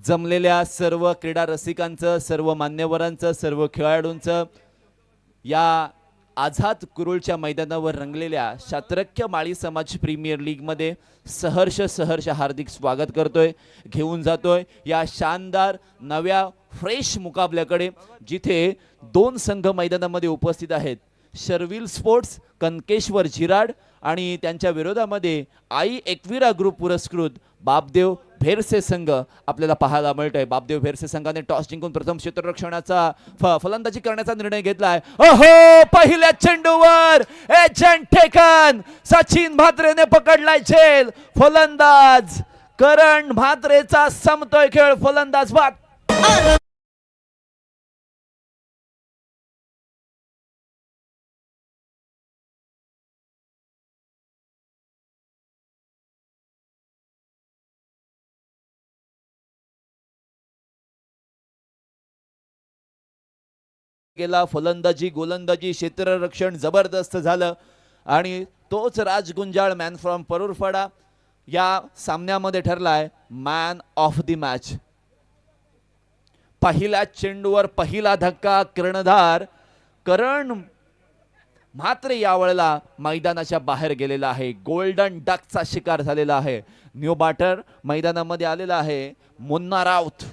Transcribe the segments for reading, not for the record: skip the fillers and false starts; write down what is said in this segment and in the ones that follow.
जमलेल्या सर्व क्रीडा रसिकांचं, सर्व मान्यवरांचं, सर्व खेळाडूंचं या आझाद कुरुळच्या मैदानावर रंगलेल्या शात्रक्य माळी समाज प्रीमियर लीग मध्ये सहर्ष हार्दिक स्वागत करतोय, घेऊन जातोय या शानदार नव्या फ्रेश मुकाबल्याकडे, जिथे दोन संघ मैदानामध्ये उपस्थित आहेत. शर्विल स्पोर्ट्स कनकेश्वर झिराड आणि त्यांच्या विरोधामध्ये आई एकविरा ग्रुप पुरस्कृत बापदेव भेरसे संघ आपल्याला पाहायला मिळतोय. बापदेव भेरसे संघाने टॉस जिंकून प्रथम क्षेत्ररक्षणाचा फलंदाजी करण्याचा निर्णय घेतलाय. ओहो, पहिल्या चेंडूवर एजंट टेकन, सचिन म्हात्रेने पकडलाय झेल. फलंदाज करण म्हात्रेचा संपतोय खेळ. फलंदाज बाद. गेला फलंदाजी गोलंदाजी क्षेत्ररक्षण जबरदस्त झालं आणि तोच राज गुंजाळ मॅन फ्रॉम परूरफाडा या सामन्यामध्ये ठरलाय मॅन ऑफ द मॅच. पहिल्या चेंडूवर पहिला धक्का, कर्णधार करण म्हात्रे यावेळेला मैदानाच्या बाहेर गेलेला आहे. गोल्डन डकचा शिकार झालेला आहे. न्यू बॅटर मैदानामध्ये आलेला आहे मुन्ना राऊत.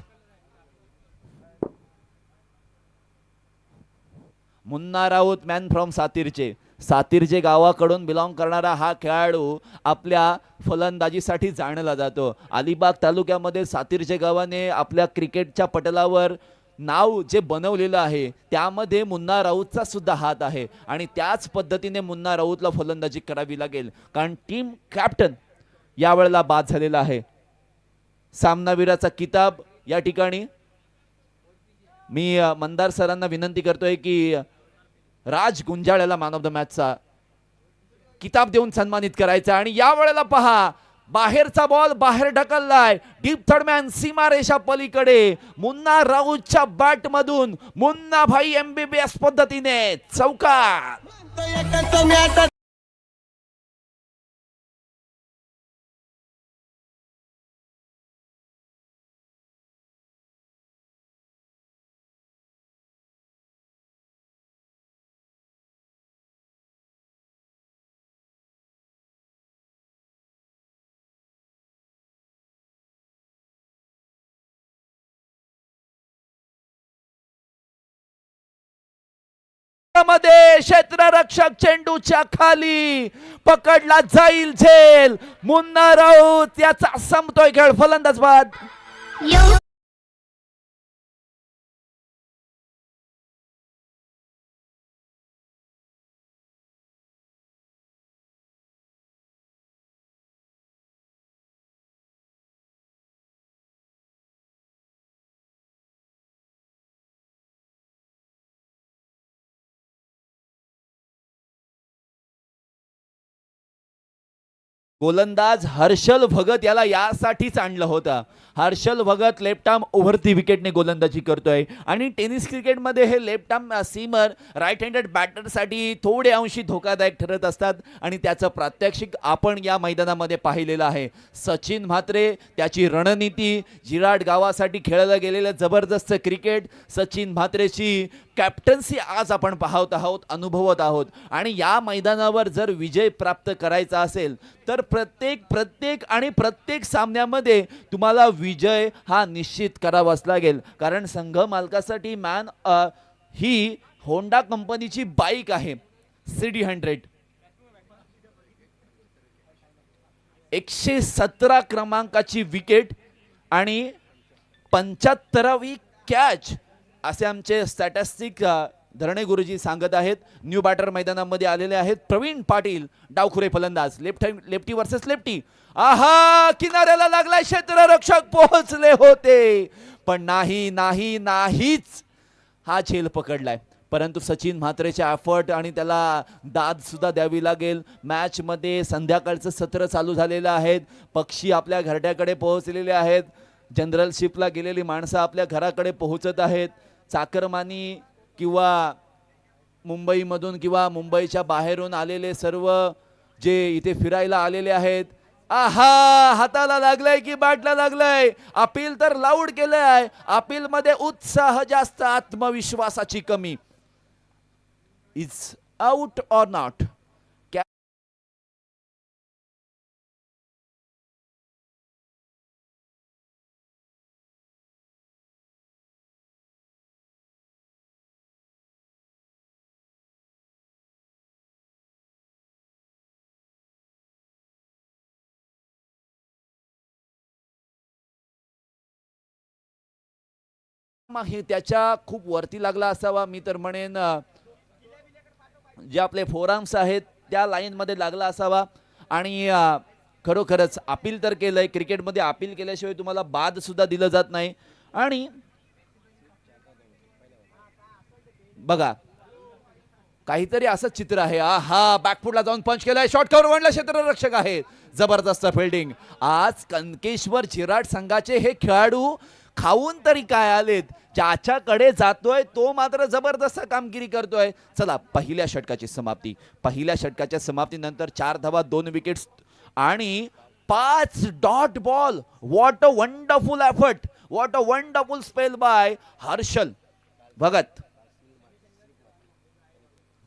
मुन्ना राऊत मॅन फ्रॉम सातीरचे गावाकडून बिलॉंग करणारा हा खेळाडू आपल्या फलंदाजीसाठी जाणला जातो. अलिबाग तालुक्यामध्ये सातीरचे गावाने आपल्या क्रिकेटच्या पटलावर नाव जे बनवलेलं आहे त्यामध्ये मुन्ना राऊतचा सुद्धा हात आहे आणि त्याच पद्धतीने मुन्ना राऊतला फलंदाजी करावी लागेल, कारण टीम कॅप्टन यावेळेला बाद झालेला आहे. सामनावीराचा किताब या ठिकाणी मी मंदार सरांना विनंती करतोय की राज गुंजाळ याला मॅन ऑफ द मॅचचा किताब देऊन सन्मानित करायचा. आणि या वेळेला पहा, बाहेरचा बॉल बाहेर ढकललाय. डीप थर्डमॅन सीमारेषा पलीकडे मुन्ना राऊतच्या बॅट मधून मुन्ना भाई MBBS पद्धतीने चौकार. मध्ये क्षेत्ररक्षक चेंडूच्या खाली पकडला जाईल झेल. मुन्ना राऊत याचा संपतोय खेळ. फलंदाज बाद. गोलंदाज हर्षल भगत याला यासाठीच आणलं होतं. Harshal Bhagat left arm over the विकेटने गोलंदाजी करतोय आणि टेनिस क्रिकेटमध्ये हे left arm seamer right handed बॅटरसाठी थोडे अंशी धोकादायक ठरत असतात आणि त्याचं प्रात्यक्षिक आपण या मैदानामध्ये पाहिलेलं आहे. सचिन म्हात्रे, त्याची रणनीती, झिराड गावासाठी खेळलं गेलेलं जबरदस्त क्रिकेट, सचिन म्हात्रेची कॅप्टन्सी आज आपण पाहत आहोत, अनुभवत आहोत. आणि या मैदानावर जर विजय प्राप्त करायचा असेल तर प्रत्येक सामन्यामध्ये तुम्हाला विजय हा निश्चित करावाच लागेल, कारण संघ मालकासाठी मॅन ही होंडा कंपनीची बाईक आहे CD100. 117 क्रमांकाची विकेट आणि 75वी कॅच असे आमचे स्टॅटिस्टिक धरणे गुरुजी सांगत आहेत. न्यू बॅटर मैदानामध्ये आलेले आहेत प्रवीण पाटील, डावखुरे फलंदाज. Lefty versus lefty. आहा, किनाऱ्याला लागलाय. क्षेत्ररक्षक पोहोचले होते पण नाहीच हा झेल पकडलाय. परंतु सचिन म्हात्रेचे एफर्ट आणि त्याला दाद सुद्धा द्यावी लागेल. मॅच मध्ये संध्याकाळचं सत्र चालू झालेलं आहे. पक्षी आपल्या घरट्याकडे पोहोचलेले आहेत. जनरलशिपला गेलेली माणसं आपल्या घराकडे पोहोचत आहेत. चाकरमानी किंवा मुंबईमधून किंवा मुंबईच्या बाहेरून आलेले सर्व जे इथे फिरायला आलेले आहेत, आहा, हाताला लागलंय की बॅटला लागलंय. अपील तर लाऊड केलंय. अपील मध्ये उत्साह जास्त, आत्मविश्वासाची कमी. Is out or not? हे त्याच्या खूप वरती लागला असावा. मी तर म्हणेन जे आपले फोराम्स आहेत त्या लाईन मध्ये लागला असावा. आणि खरोखरच अपील तर केलंय. क्रिकेटमध्ये अपील केल्याशिवाय तुम्हाला बाद सुद्धा दिलं जात नाही. आणि बघा, काहीतरी असं चित्र आहे. हा, बॅकफुटला जाऊन पंच केलाय. शॉर्ट कव्हर वनला क्षेत्ररक्षक आहे. जबरदस्त फिल्डिंग. आज कनकेश्वर झिराट संघाचे हे खेळाडू खाऊन तरी काय आलेत. ज्याच्याकडे जातोय तो मात्र जबरदस्त कामगिरी करतोय. चला, पहिल्या षटकाची समाप्ती. पहिल्या षटकाच्या समाप्तीनंतर 4 धावा, 2 विकेट्स आणि 5 dot ball. What a wonderful effort, what a wonderful spell bye Harshal Bhagat.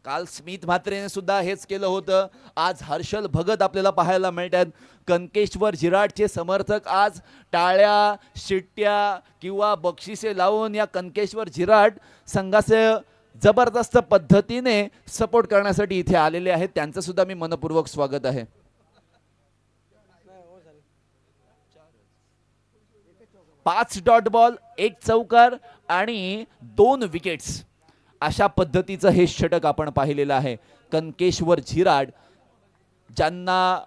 काल स्मिथ म्हात्रेने सुद्धा हेच केलं होतं. आज हर्षल भगत आपल्याला पाहायला मिळतात. कनकेश्वर झिराटचे समर्थक आज टाळ्या, शिट्ट्या किंवा बक्षिसे लावून या कनकेश्वर झिराट संघाचे जबरदस्त पद्धतीने सपोर्ट करण्यासाठी इथे आलेले आहेत. त्यांचं सुद्धा मी मनपूर्वक स्वागत आहे. 5 डॉट बॉल, 1 चौकार आणि 2 विकेट्स, अशा पद्धतीचं हे षटक आपण पाहिलेलं आहे. कनकेश्वर झिराट ज्यांना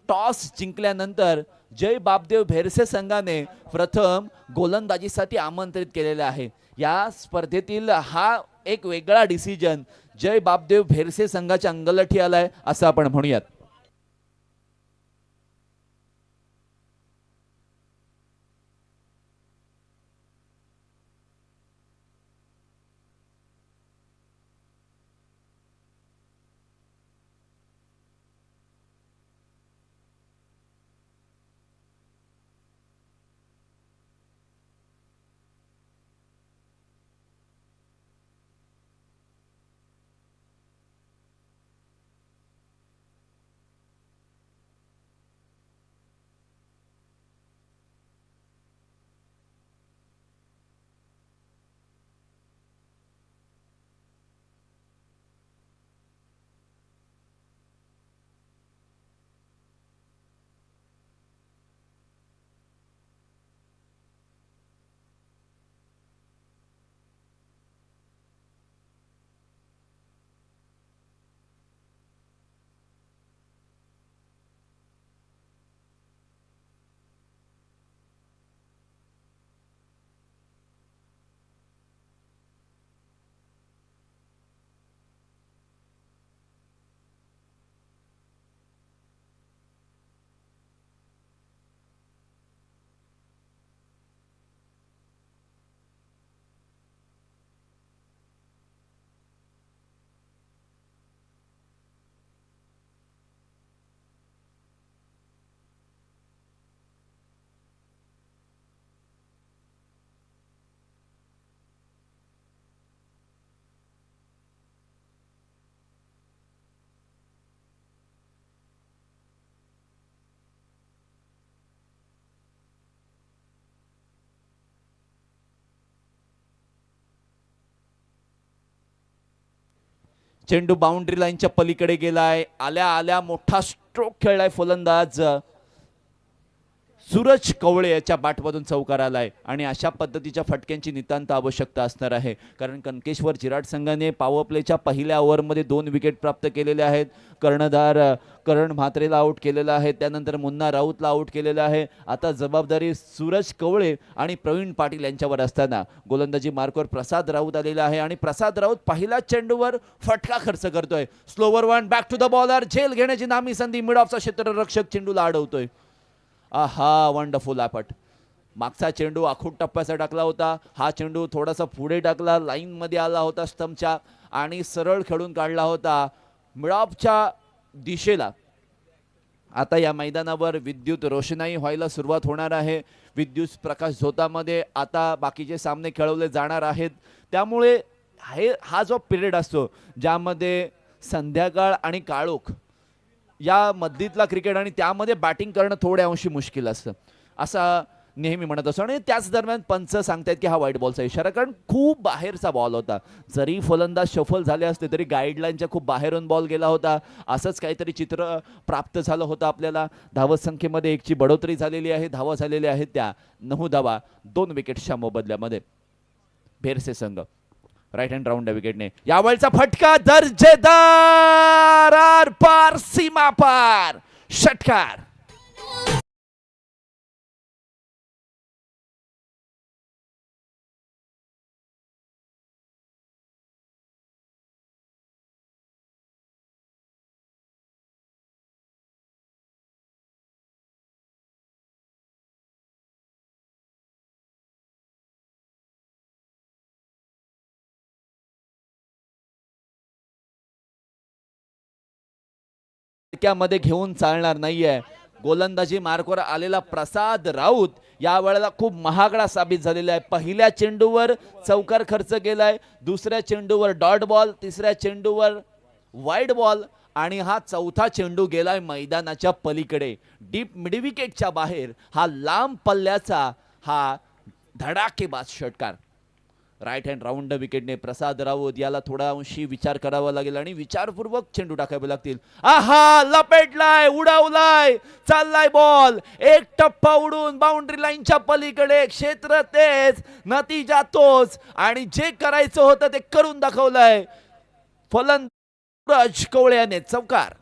टॉस जिंकल्यानंतर जय बापदेव भेरसे संघाने प्रथम गोलंदाजीसाठी आमंत्रित केलेले आहे. या स्पर्धेतील हा एक वेगळा डिसिजन जय बापदेव भेरसे संघाच्या अंगलठी आलाय असं आपण म्हणूयात. चेंडू बाउंड्री लाईनच्या पलीकडे गेलाय. आल्या आल्या मोठा स्ट्रोक खेळलाय फलंदाज सूरज कवळे याच्या बॅटमधून चौकार आलाय. आणि अशा पद्धतीच्या फटक्यांची नितांत आवश्यकता असणार आहे. कारण कनकेश्वर झिराट संघाने पॉवर प्लेच्या पहिल्या ओव्हरमध्ये 2 विकेट प्राप्त केलेल्या आहेत. कर्णधार करण म्हात्रेला आउट केलेला आहे. त्यानंतर मुन्ना राऊतला आउट केलेला आहे. आता जबाबदारी सूरज कवळे आणि प्रवीण पाटील यांच्यावर असताना गोलंदाजी मार्कवर प्रसाद राऊत आलेला आहे. आणि प्रसाद राऊत पहिल्या चेंडूवर फटका खर्च करतोय. Slower one, back to the bowler, झेल घेण्याची नामी संधी. मिड ऑफचा क्षेत्ररक्षक चेंडूला अडवतोय. आहा, वंडरफुल एफर्ट. मागचा चेंडू आखूट टप्प्याचा टाकला होता. हा चेंडू थोडासा पुढे टाकला, लाईन मध्ये आला होता स्टंपच्या आणि सरळ खेळून काढला होता मिड ऑफच्या दिशेला. आता या मैदानावर विद्युत रोषणाई व्हायला सुरुवात होणार आहे. विद्युत प्रकाश झोतामध्ये आता बाकीचे सामने खेळवले जाणार आहेत. त्यामुळे हा जो पिरियड असतो ज्यामध्ये संध्याकाळ आणि काळोख या मधीतला क्रिकेट आणि त्यामध्ये बॅटिंग करणं थोड्या अंशी मुश्किल असतं असा नेहमी म्हणत असतो. आणि त्याच दरम्यान पंच सांगतायत की हा व्हाईट बॉलचा इशारा, कारण खूप बाहेरचा बॉल होता. जरी फलंदाज शफल झाले असते तरी गाईडलाईनच्या खूप बाहेरून बॉल गेला होता. असंच काहीतरी चित्र प्राप्त झालं होतं आपल्याला. धावत संख्येमध्ये एकची बढोतरी झालेली आहे. धावा झालेल्या आहेत त्या 9 धावा 2 विकेट्सच्या मोबदल्यामध्ये. भेरसे संघ राईट हँड राऊंड विकेटने यावेळचा फटका दर्जेदार आर पार सीमा पार षटकार. मध्ये घेऊन चालणार नाहीये. गोलंदाजी मार्कवर आलेला प्रसाद राऊत या वेळेला खूप महागडा साबित झालेला आहे. पहिल्या चेंडूवर चौकार खर्च केलाय, दुसऱ्या चेंडूवर डॉट बॉल, तिसऱ्या चेंडूवर वाईड बॉल आणि हा चौथा चेंडू गेलाय मैदानाच्या पलीकडे डीप मिड विकेटच्या बाहेर. हा लांब पल्ल्याचा हा धडाकेबाज षटकार. राईट हँड राऊंड विकेटने प्रसाद राऊत याला थोडा अंशी विचार करावा लागेल आणि विचारपूर्वक चेंडू टाकावे लागतील. आहा, लपेटलाय, उडवलाय, चाललाय बॉल, एक टप्पा उडून बाउंड्री लाईनच्या पलीकडे. क्षेत्र तेच, नतीजा तोच आणि जे करायचं होतं ते करून दाखवलंय फलंदाज कवळे याने. चौकार.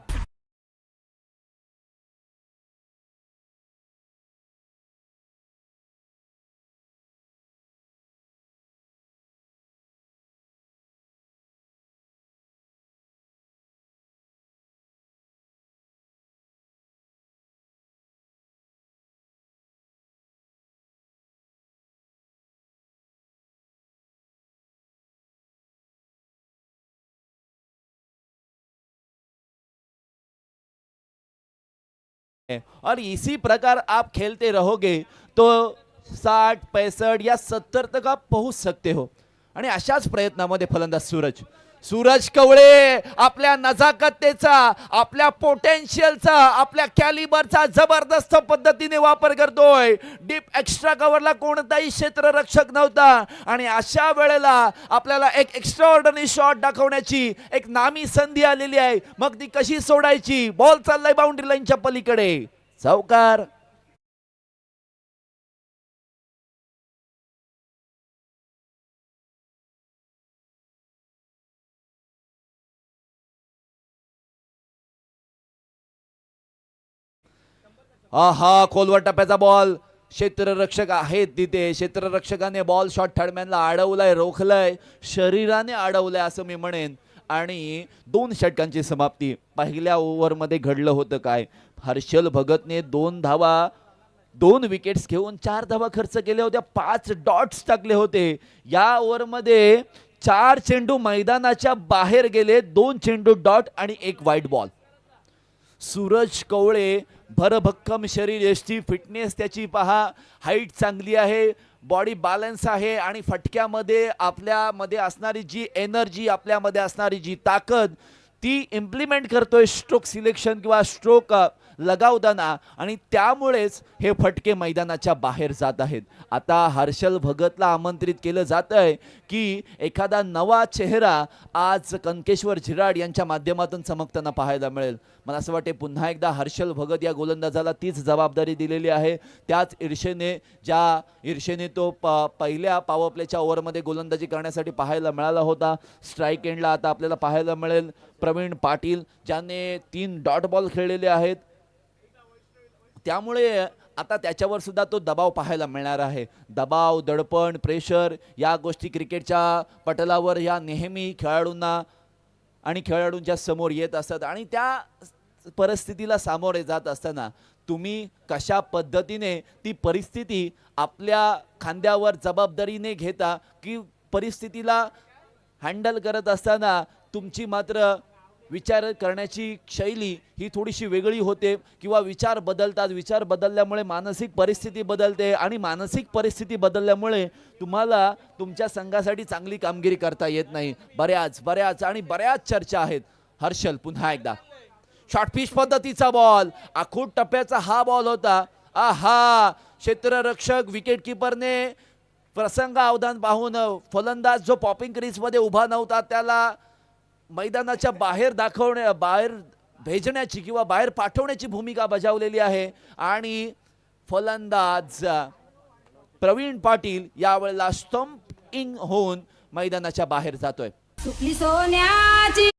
और इसी प्रकार आप खेलते रहोगे तो 60, 65 या 70 तक आप पहुंच सकते हो. आणि अशाच प्रयत्नामध्ये फलंदाज सूरज कवळे आपल्या नजाकतेचा, आपल्या पोटेन्शियलचा, आपल्या कॅलिबरचा जबरदस्त पद्धतीने वापर करतोय. डीप एक्स्ट्रा कव्हरला कोणताही क्षेत्ररक्षक नव्हता आणि अशा वेळेला आपल्याला एक एक्स्ट्राऑर्डिनरी शॉट दाखवण्याची एक नामी संधी आलेली आहे. मग ती कशी सोडायची. बॉल चाललाय बाउंड्री लाईनच्या पलीकडे. चौकार. हा खोलवर टप्प्याचा बॉल. क्षेत्ररक्षक आहेत तिथे. क्षेत्ररक्षकाने बॉल शॉट थर्डमॅनला अडवलाय, रोखलंय, शरीराने अडवलंय असं मी म्हणेन. आणि 2 षटकांची समाप्ती. पहिल्या ओव्हरमध्ये घडलं होतं काय. हर्षल भगतने 2 धावा 2 विकेट्स घेऊन 4 धावा खर्च केल्या होत्या, 5 डॉट्स टाकले होते. या ओव्हरमध्ये 4 चेंडू मैदानाच्या बाहेर गेले, 2 चेंडू डॉट आणि 1 वाईड बॉल. सूरज कवळे भरभक्कम शरीर यष्टी, फिटनेस त्याची पहा, हाईट चांगली आहे, बॉडी बॅलन्स आहे आणि फटक्यामध्ये आपल्यामध्ये असणारी जी एनर्जी, आपल्यामध्ये असणारी जी ताकद ती इम्प्लिमेंट करतोय स्ट्रोक सिलेक्शन किंवा स्ट्रोक लगावताना आणि त्यामुळेच हे फटके मैदानाच्या बाहेर जात आहेत. आता हर्षल भगतला आमंत्रित केलं जात आहे की एखादा नवा चेहरा आज कनकेश्वर झिराड यांच्या माध्यमातून चमकताना पाहायला मिळेल. मला असं वाटते पुन्हा एकदा हर्षल भगत या गोलंदाजाला तीच जबाबदारी दिलेली आहे. त्याच ईर्षेने तो पहिल्या पॉवर प्लेच्या ओव्हरमध्ये गोलंदाजी करण्यासाठी पाहायला मिळाला होता. स्ट्राईक एंडला आता आपल्याला पाहायला मिळेल प्रवीण पाटील, ज्याने 3 डॉट बॉल खेळलेले आहेत. त्यामुळे आता त्याच्यावर सुद्धा तो दबाव पाहायला मिळणार आहे. दबाव, दडपण, प्रेशर या गोष्टी क्रिकेटच्या पटलावर या नेहमी खेळाडूंना आणि खेळाडूंच्या समोर येत असतात आणि त्या परिस्थितीला सामोरे जात असताना तुम्ही कशा पद्धतीने ती परिस्थिती आपल्या खांद्यावर जबाबदारीने घेता की परिस्थितीला हँडल करत असताना तुमची मात्र विचार करण्याची शैली ही थोडीशी वेगळी होते किंवा विचार बदलतात. विचार बदलल्यामुळे मानसिक परिस्थिती बदलते आणि मानसिक परिस्थिती बदलल्यामुळे तुम्हाला तुमच्या संघासाठी चांगली कामगिरी करता येत नाही. बऱ्याच चर्चा आहेत. हर्षल पुन्हा एकदा शॉर्ट पिच पद्धतीचा बॉल, आखूड टप्प्याचा हा बॉल होता. आहा, क्षेत्ररक्षक विकेट किपरने प्रसंग अवधान पाहून फलंदाज जो पॉपिंग क्रीजमध्ये उभा नव्हता त्याला मैदानाच्या बाहेर भेजण्याची किंवा बाहेर पाठवण्याची भूमिका बजावलेली आहे आणि फलंदाज प्रवीण पाटील यावेळेला स्टंपिंग होऊन मैदानाच्या बाहेर जातोय. सुकली सोन्याची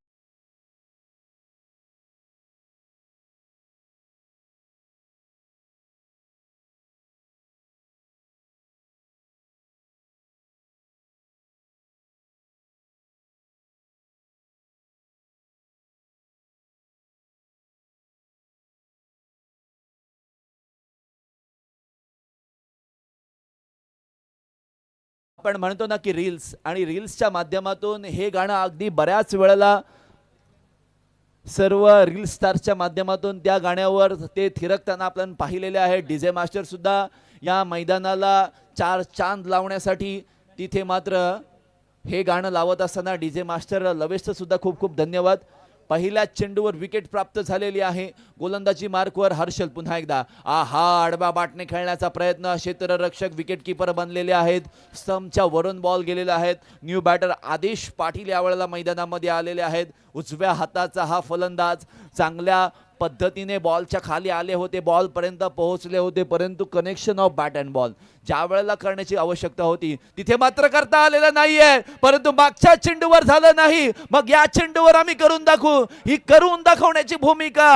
आपण म्हणतो ना की रील्स आणि रील्सच्या माध्यमातून हे गाणं अगदी बऱ्याच वेळेला सर्व रील स्टार्सच्या माध्यमातून त्या गाण्यावर ते थिरकताना आपण पाहिलेले आहे. डीजे मास्टर सुद्धा या मैदानाला चार चांद लावण्यासाठी तिथे मात्र हे गाणं लावत असताना डीजे मास्टर लवेशचं सुद्धा खूप खूप धन्यवाद. पहिल्या चेंडूवर विकेट प्राप्त झालेली आहे. गोलंदाजी मार्कवर हर्षल पुन्हा एकदा आहा, आडवा बाटने खेळण्याचा प्रयत्न. क्षेत्ररक्षक विकेट किपर बनलेले आहेत. स्टंपच्या वरून बॉल गेलेले आहेत. न्यू बॅटर आदेश पाटील यावेळेला मैदानामध्ये आलेले आहेत. उजव्या हाताचा हा फलंदाज चांगल्या पद्धतीने बॉलच्या खाली आले होते, बॉल पर्यंत पोहोचले होते, परंतु connection of bat and ball ज्या वेळेला करण्याची आवश्यकता होती तिथे मात्र करता आलेलं नाहीये. परंतु मागच्या चेंडूवर झालं नाही, मग या चेंडूवर आम्ही करून दाखवू, ही करून दाखवण्याची भूमिका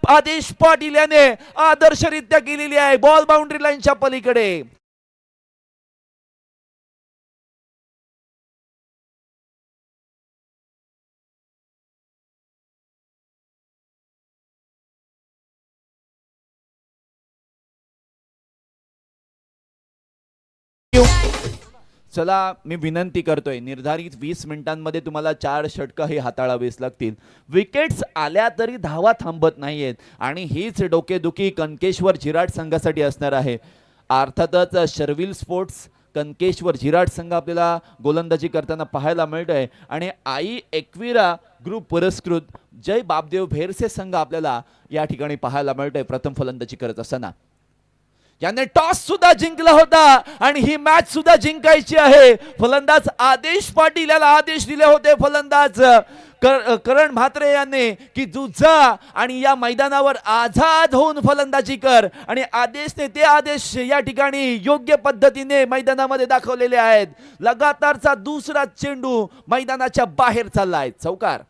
आदेश पाटील याने आदर्शरित्या केलेली आहे. बॉल बाउंड्री लाईनच्या पलीकडे चला, मी विनंती करतोय, निर्धारित 20 मिनिटांमध्ये तुम्हाला 4 षटकं हे हाताळावीच लागतील. विकेट्स आल्या तरी धावा थांबत नाहीयेत आणि हीच डोकेदुखी कनकेश्वर झिराट संघासाठी असणार आहे. अर्थातच शर्विल स्पोर्ट्स कनकेश्वर झिराट संघ आपल्याला गोलंदाजी करताना पाहायला मिळतोय आणि आई एकविरा ग्रुप पुरस्कृत जय बापदेव भेरसे संघ आपल्याला या ठिकाणी पाहायला मिळतोय प्रथम फलंदाजी करत असताना. याने टॉस सुद्धा जिंकला होता आणि ही मॅच सुद्धा जिंकायची आहे. फलंदाज आदेश पाटील याला आदेश दिले होते फलंदाज करण म्हात्रे यांनी की तू जा आणि या मैदानावर आझाद होऊन फलंदाजी कर आणि आदेशने ते आदेश या ठिकाणी योग्य पद्धतीने मैदानामध्ये दाखवलेले आहेत. लगातारचा दुसरा चेंडू मैदानाच्या बाहेर चाललाय. चौकार.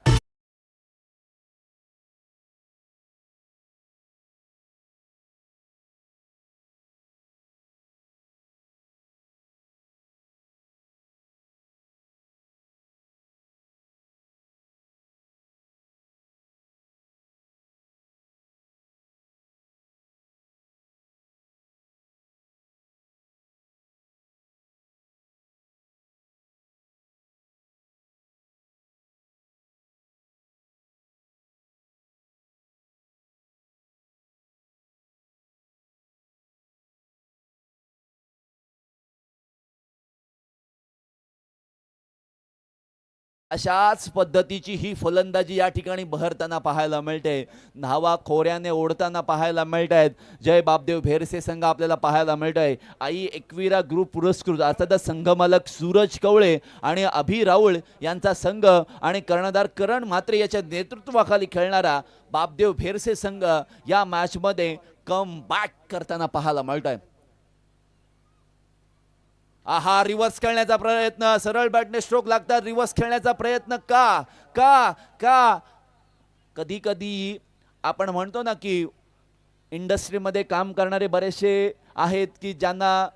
अशाच पद्धतीची ही फलंदाजी या ठिकाणी बहरताना पाहायला मिळते. धावा खोऱ्याने ओढताना पाहायला मिळत आहेत. जय बापदेव भेरसे संघ आपल्याला पाहायला मिळतोय. आई एकविरा ग्रुप पुरस्कृत अर्थातच संघमालक सूरज कवळे आणि अभि राऊळ यांचा संघ आणि कर्णधार करण म्हात्रे याच्या नेतृत्वाखाली खेळणारा बापदेव भेरसे संघ या मॅचमध्ये कम बॅक करताना पाहायला मिळतोय. आहा, रिव्हर्स खेळण्याचा प्रयत्न, सरळ बॅटने स्ट्रोक लागतात. रिव्हर्स खेळण्याचा प्रयत्न का का का कधी कधी आपण म्हणतो ना की इंडस्ट्रीमध्ये काम करणारे बरेचसे आहेत की ज्यांना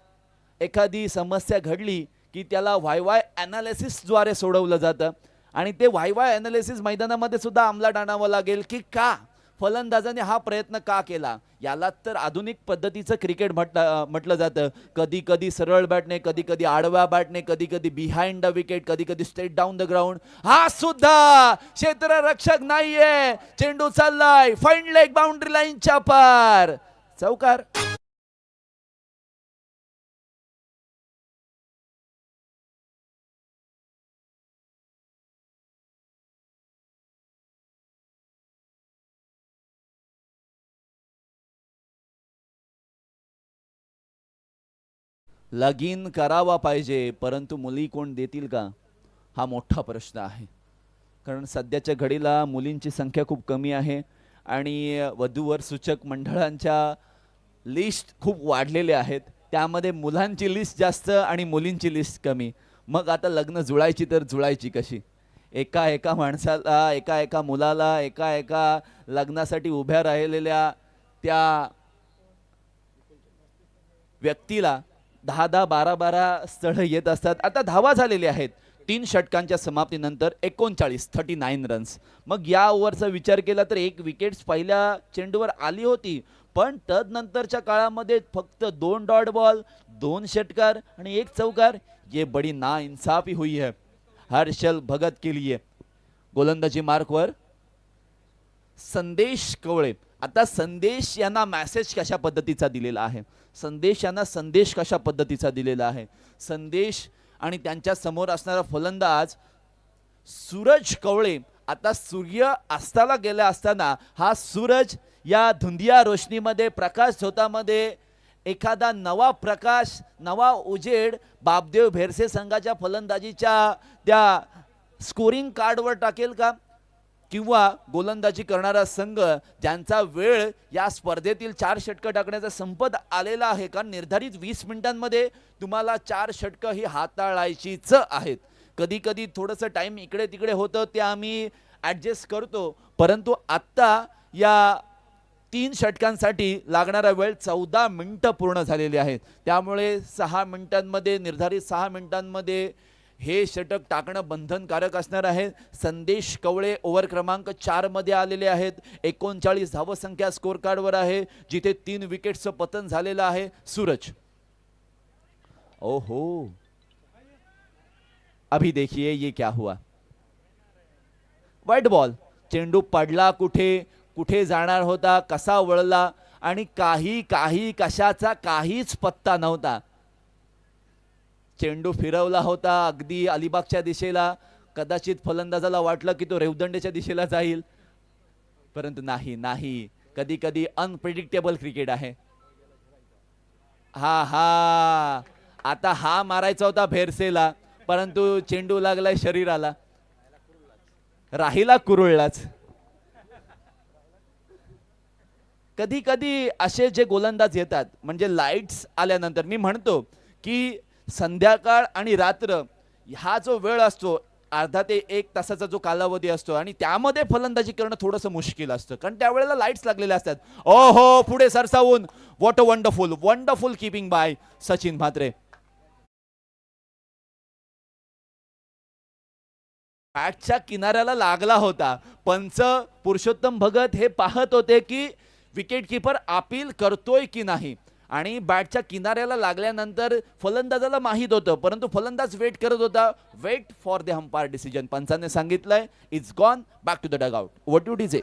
एखादी समस्या घडली की त्याला वाय ॲनालिसिसद्वारे सोडवलं जातं आणि ते वाय ॲनालिसिस मैदानामध्ये सुद्धा अंमलात आणावं लागेल की का फलंदाजाने हा प्रयत्न का केला? याला तर आधुनिक पद्धतीचं क्रिकेट म्हटलं जातं. कधी कधी सरळ बॅटने, कधी कधी आडव्या बॅटने, कधी कधी बिहाइंड द विकेट, कधी कधी स्ट्रेट डाऊन द ग्राउंड. हा सुद्धा क्षेत्ररक्षक नाहीये, चेंडू चाललाय फाईन लेग बाउंड्री लाईनच्या पार, चौकार. लगीन करावा पाहिजे, परंतु मुली कोण देतील का, हा मोठा प्रश्न आहे. कारण सध्याच्या घडीला मुलींची संख्या खूप कमी आहे आणि वधूवर सूचक मंडळांच्या लिस्ट खूप वाढलेल्या आहेत. त्यामध्ये मुलांची लिस्ट जास्त आणि मुलींची लिस्ट कमी. मग आता लग्न जुळायची तर जुळायची कशी? एका एका माणसाला, एका एका मुलाला, एका एका लग्नासाठी उभ्या राहिलेल्या त्या व्यक्तीला 10-10, 12-12 स्थळं येत असतात. आता धावा झालेली आहेत 3 षटकांच्या समाप्तीनंतर 39 रन्स. मग या ओव्हरचा विचार केला तर 1 विकेट्स पहिल्या चेंडूवर आली होती, पण तदनंतरच्या काळामध्ये फक्त 2 डॉट बॉल, 2 षटकार आणि 1 चौकार. ये बड़ी नाइंसाफी हुई है हर्षल भगत के लिए. गोलंदाजी मार्कवर संदेश कवळे. आता संदेश यांना मेसेज कशा पद्धतीचा दिलेला आहे, संदेश यांना संदेश कशा पद्धतीचा दिलेला आहे. संदेश आणि त्यांच्या समोर असणारा फलंदाज सूरज कवळे. आता सूर्य अस्ताला गेला असताना हा सूरज या धुंदिया रोशनीमध्ये, प्रकाश झोतामध्ये एखादा नवा प्रकाश, नवा उजेड बापदेव भेरसे संघाच्या फलंदाजीच्या त्या स्कोरिंग कार्डवर टाकेल का? किंवा गोलंदाजी करणारा संघ ज्यांचा वेळ या स्पर्धेतील 4 षटकं टाकण्याचा संपत आलेला आहे, कारण निर्धारित 20 मिनिटांमध्ये तुम्हाला 4 षटकं ही हाताळायचीच आहेत. कधी कधी थोडंसं टाइम इकडे तिकडे होतं, ते आम्ही ॲडजस्ट करतो, परंतु आत्ता या 3 षटकांसाठी लागणारा वेळ 14 मिनिटं पूर्ण झालेली आहेत. त्यामुळे 6 मिनिटांमध्ये, निर्धारित 6 मिनिटांमध्ये हे षटक टाकणं बंधनकारक असणार आहे. संदेश कवळे ओव्हर क्रमांक 4 मध्ये आलेले आहेत. 39 धावसंख्या स्कोर कार्डवर आहे, जिथे 3 विकेट्सचं पतन झालेलं आहे. सूरज, ओहो, अभी देखिए ये क्या हुआ. वाईट बॉल. चेंडू पडला कुठे, कुठे जाणार होता, कसा वळला आणि काही कशाचा काहीच पत्ता नव्हता. चेंडू फिरवला होता अगदी अलिबागच्या दिशेला. कदाचित फलंदाजाला वाटलं की तो रेवदंडेच्या दिशेला जाईल, परंतु नाही. कधी कधी अनप्रिडिक्टेबल क्रिकेट आहे. हा आता हा मारायचा होता भेरसेला, परंतु चेंडू लागलाय शरीराला, राहिला कुरुळलाच. कधी कधी असे जे गोलंदाज येतात, म्हणजे लाईट्स आल्यानंतर, मी म्हणतो की संध्याकाळ आणि रात्र हा जो वेळ असतो, अर्धा ते 1 तासाचा जो कालावधी असतो, आणि त्यामध्ये फलंदाजी करणं थोडंसं मुश्किल असतं, कारण त्यावेळेला लाईट्स लागलेल्या असतात. ओहो, पुढे सरसावून, what a wonderful keeping by Sachin Mhatre. बॅटच्या किनाऱ्याला लागला होता. पंच पुरुषोत्तम भगत हे पाहत होते की विकेट कीपर अपील करतोय की नाही, आणि बॅटच्या किनाऱ्याला लागल्यानंतर फलंदाजाला माहित होतं, परंतु फलंदाज वेट करत होता. Wait for the umpire decision. पंचाने सांगितलंय it's gone back to the dugout. What you decide?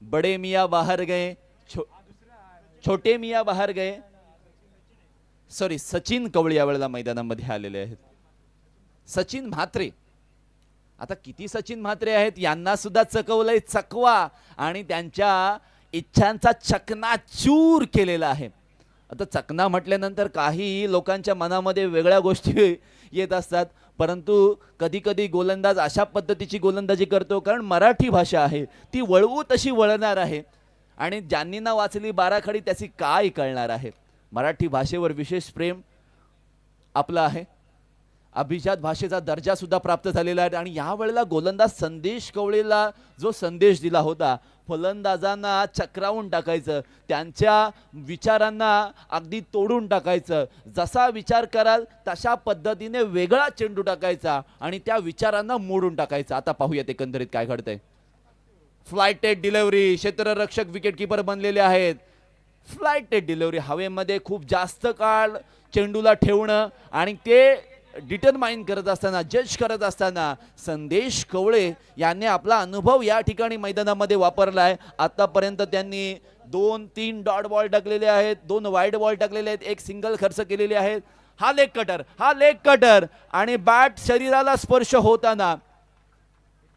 बड़े मियाँ बाहर गए, छोटे मियाँ बाहर गए. सॉरी, सचिन कवळे यावेळेला मैदानामध्ये आलेले आहेत. सचिन म्हात्रे, आता किती सचिन म्हात्रे आहेत, यांना सुद्धा चकवलंय चकवा आणि त्यांच्या इच्छांचा चकनाचूर केलेला आहे. आता चकना म्हटल्यानंतर काही लोकांच्या मनामध्ये वेगळ्या गोष्टी येत असतात, परंतु कधी कधी गोलंदाज अशा पद्धतीची गोलंदाजी करतो, कारण मराठी भाषा आहे ती वळवू तशी वळणार आहे आणि ज्यांनी ना वाचली बाराखडी त्याची काय कळणार आहे. मराठी भाषेवर विशेष प्रेम आपलं आहे, अभिजात भाषेचा दर्जा सुद्धा प्राप्त झालेला आहे. आणि यावेळेला गोलंदाज संदेश कवळेला जो संदेश दिला होता, फलंदाजांना चक्रावून टाकायचं, त्यांच्या विचारांना अगदी तोडून टाकायचं, जसा विचार कराल तशा पद्धतीने वेगळा चेंडू टाकायचा आणि त्या विचारांना मोडून टाकायचा. आता पाहूयात एकंदरीत काय घडतंय. फ्लायटेड डिलिव्हरी, क्षेत्ररक्षक विकेटकीपर बनलेले आहेत. फ्लायटेड डिलिव्हरी, हवेमध्ये खूप जास्त काळ चेंडूला ठेवणं आणि ते डिटरमाइन करत असताना, जज करत असताना संदेश कवळे यांनी आपला अनुभव या ठिकाणी मैदानामध्ये वापरला आहे. आतापर्यंत त्यांनी 2-3 डॉट बॉल टाकलेले आहेत, 2 वाईड बॉल टाकलेले आहेत, 1 सिंगल खर्च केलेले आहेत. हा लेग कटर आणि बॅट शरीराला स्पर्श होताना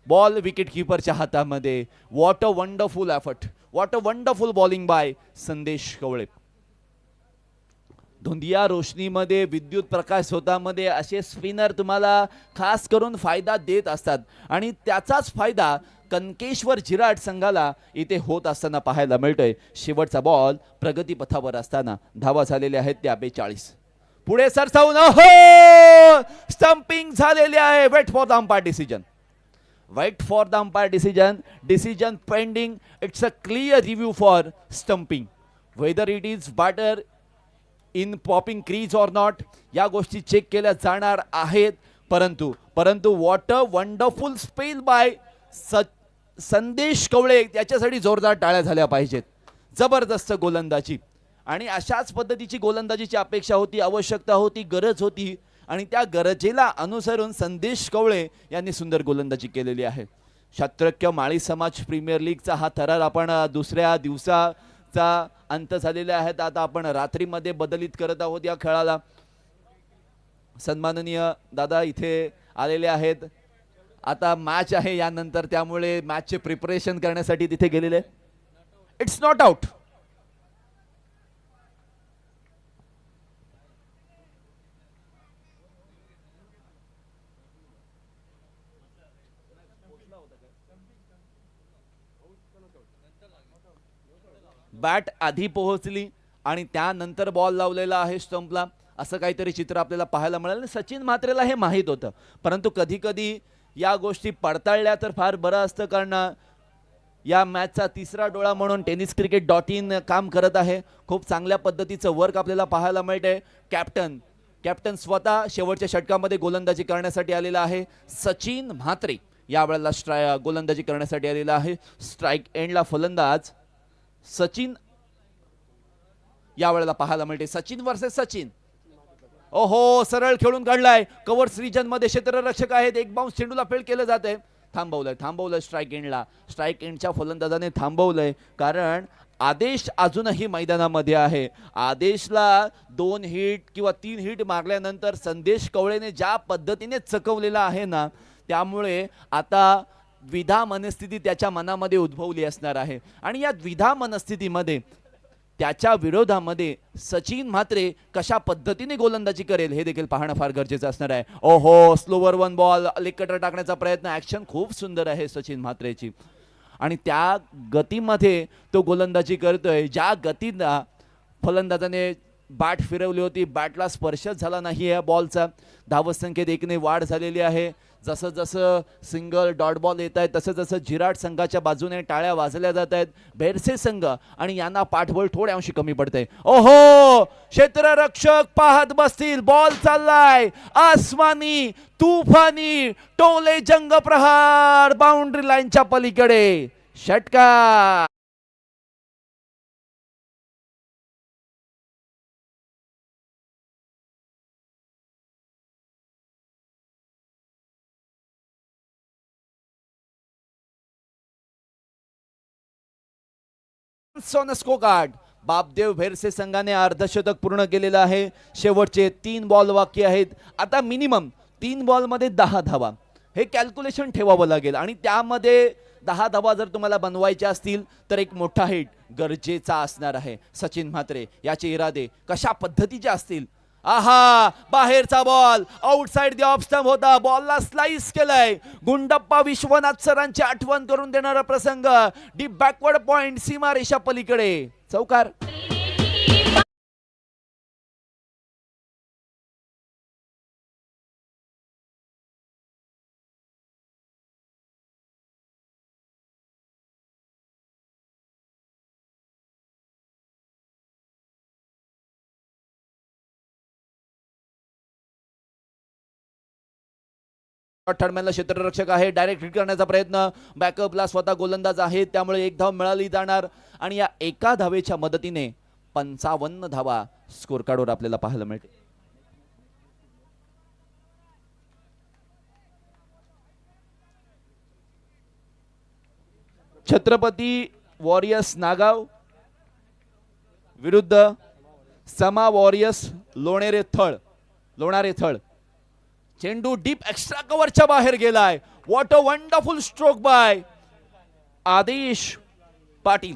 बॉल विकेट कीपरच्या हातामध्ये. What a wonderful effort, what a wonderful bowling bye Sandesh Kavale. धुंदिया रोशनीमध्ये, विद्युत प्रकाश स्वतःमध्ये असे स्पिनर तुम्हाला खास करून फायदा देत असतात आणि त्याचाच फायदा कनकेश्वर झिराट संघाला इथे होत असताना पाहायला मिळतोय. शेवटचा बॉल प्रगतीपथावर असताना धावा झालेल्या आहेत त्या 42. पुढे सरसावून स्टंपिंग झालेली आहे. Wait for the umpire decision, wait for the umpire decision pending. It's a clear review for stumping, whether it is batter in popping crease or not, या गोष्टी चेक केल्या जाणार आहेत. परंतु what a wonderful spell by Sandesh Kawale, याच्यासाठी जोरदार टाळ्या झाल्या पाहिजेत. जबरदस्त गोलंदाजी आणि अशाच पद्धतीची गोलंदाजीची अपेक्षा होती, आवश्यकता होती, गरज होती आणि त्या गरजेला अनुसरून संदेश कवळे यांनी सुंदर गोलंदाजी केलेली आहे. शात्रक्य माळी समाज प्रीमियर लीगचा हा थरार आपण दुसऱ्या दिवसाचा अंत झालेले आहेत. आता आपण रात्रीमध्ये बदलित करत आहोत या खेळाला. सन्माननीय दादा इथे आलेले आहेत. आता मॅच आहे यानंतर, त्यामुळे मॅचचे प्रिपरेशन करण्यासाठी तिथे गेलेले. It's not out. बॅट आधी पोहोचली आणि त्यानंतर बॉल लावलेला आहे स्टंपला, असं काहीतरी चित्र आपल्याला पाहायला मिळालं. सचिन म्हात्रेला हे माहीत होतं, परंतु कधी कधी या गोष्टी पडताळल्या तर फार बरं असतं, कारण या मॅचचा तिसरा डोळा म्हणून tenniscricket.in काम करत आहे. खूप चांगल्या पद्धतीचं वर्क आपल्याला पाहायला मिळतंय. कॅप्टन स्वतः शेवटच्या षटकामध्ये गोलंदाजी करण्यासाठी आलेला आहे. सचिन म्हात्रे यावेळेला गोलंदाजी करण्यासाठी आलेला आहे. स्ट्राईक एंडला फलंदाज सचिन यावेळेला पाहायला मिळते. सचिन वर्सेस सचिन. ओहो, सरळ खेळून काढलाय. कव्हर्स रिजन मध्ये क्षेत्ररक्षक आहेत. एक बाउन्स चेंडूला फील्ड केलं जाते. थांबवलंय स्ट्राईक एंडच्या फलंदाजाने थांबवलंय, कारण आदेश अजूनही मैदानामध्ये आहे. आदेशला 2 हिट किंवा 3 हिट मारल्यानंतर संदेश कवळेने ज्या पद्धतीने चकवलेला आहे ना, त्यामुळे आता द्विधा मनस्थिती त्याच्या मनामध्ये उद्भवली असणार आहे आणि या द्विधा मनस्थितीमध्ये त्याच्या विरोधामध्ये सचिन म्हात्रे कशा पद्धतीने गोलंदाजी करेल हे देखील पाहणं फार गरजेचं असणार आहे. ओहो, स्लोवर 1 बॉल, लेग कटर टाकण्याचा प्रयत्न. ऍक्शन खूप सुंदर आहे सचिन म्हात्रेची आणि त्या गतीमध्ये तो गोलंदाजी करतोय, ज्या गतीला फलंदाजाने बॅट फिरवली होती, बॅटला स्पर्शच झाला नाही या बॉलचा. धावसंख्येत 1ने वाढ झालेली आहे. जसं जसं सिंगल डॉट बॉल येत आहेत तसं जसं झिराट संघाच्या बाजूने टाळ्या वाजल्या जात आहेत. बेरसे संघ आणि यांना पाठबळ थोड्या अंशी कमी पडतंय. ओहो, क्षेत्ररक्षक पाहत बसतील. बॉल चाललाय आसमानी, तुफानी, टोले जंग प्रहार, बाउंड्री लाईनच्या पलीकडे षटकार. सोनस्को कार्ड. बापदेव भेरसे संघाने अर्धशतक पूर्ण केलेलं आहे. शेवटचे 3 बॉल बाकी आहेत. आता मिनिमम 3 बॉलमध्ये 10 धावा, हे कॅल्क्युलेशन ठेवावं लागेल आणि त्यामध्ये 10 धावा जर तुम्हाला बनवायच्या असतील तर एक मोठा हिट गरजेचा असणार आहे. सचिन म्हात्रे याचे इरादे कशा पद्धतीचे असतील. आहा, बाहेरचा ball outside the off stump होता. बॉलला स्लाइस केलाय. गुंडप्पा विश्वनाथ सरांची आठवण करून देणारा प्रसंग. डीप बॅकवर्ड पॉइंट, सीमारेषा पलीकडे चौकार. थर्डमॅनला क्षेत्ररक्षक आहे. डायरेक्ट हिट करण्याचा प्रयत्न. बॅकअपला स्वतः गोलंदाज आहे, त्यामुळे एक धाव मिळाली जाणार आणि या एका धावेच्या मदतीने 55 धावा स्कोर कार्डवर आपल्याला पाहायला मिळते. छत्रपती वॉरियर्स नागाव विरुद्ध समा वॉरियर्स लोणारे थळ. चेंडू डीप एक्स्ट्रा कव्हरच्या बाहेर गेलाय. What a wonderful stroke bye आदेश पाटील.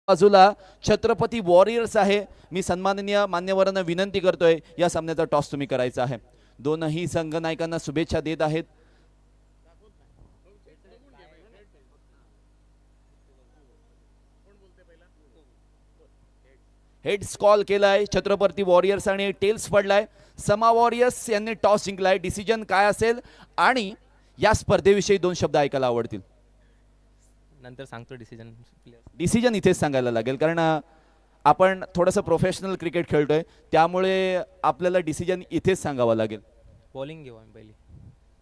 बाजूला छत्रपती वॉरियर्स आहे. मी सन्माननीय मान्यवरांना विनंती करतोय या सामन्याचा टॉस तुम्ही करायचा आहे. दोनही संघ नायकांना शुभेच्छा देत आहेत. हेड्स कॉल केलाय छत्रपती वॉरियर्स आणि टेल्स पडलाय. समा वॉरियर्स यांनी टॉस जिंकलाय. डिसिजन काय असेल आणि या स्पर्धेविषयी 2 शब्द ऐकायला आवडतील. नंतर सांगतो डिसिजन इथेच सांगायला लागेल कारण आपण थोडंसं प्रोफेशनल क्रिकेट खेळतोय, त्यामुळे आपल्याला डिसिजन इथेच सांगावं लागेल. बॉलिंग घेऊ आम्ही पहिली.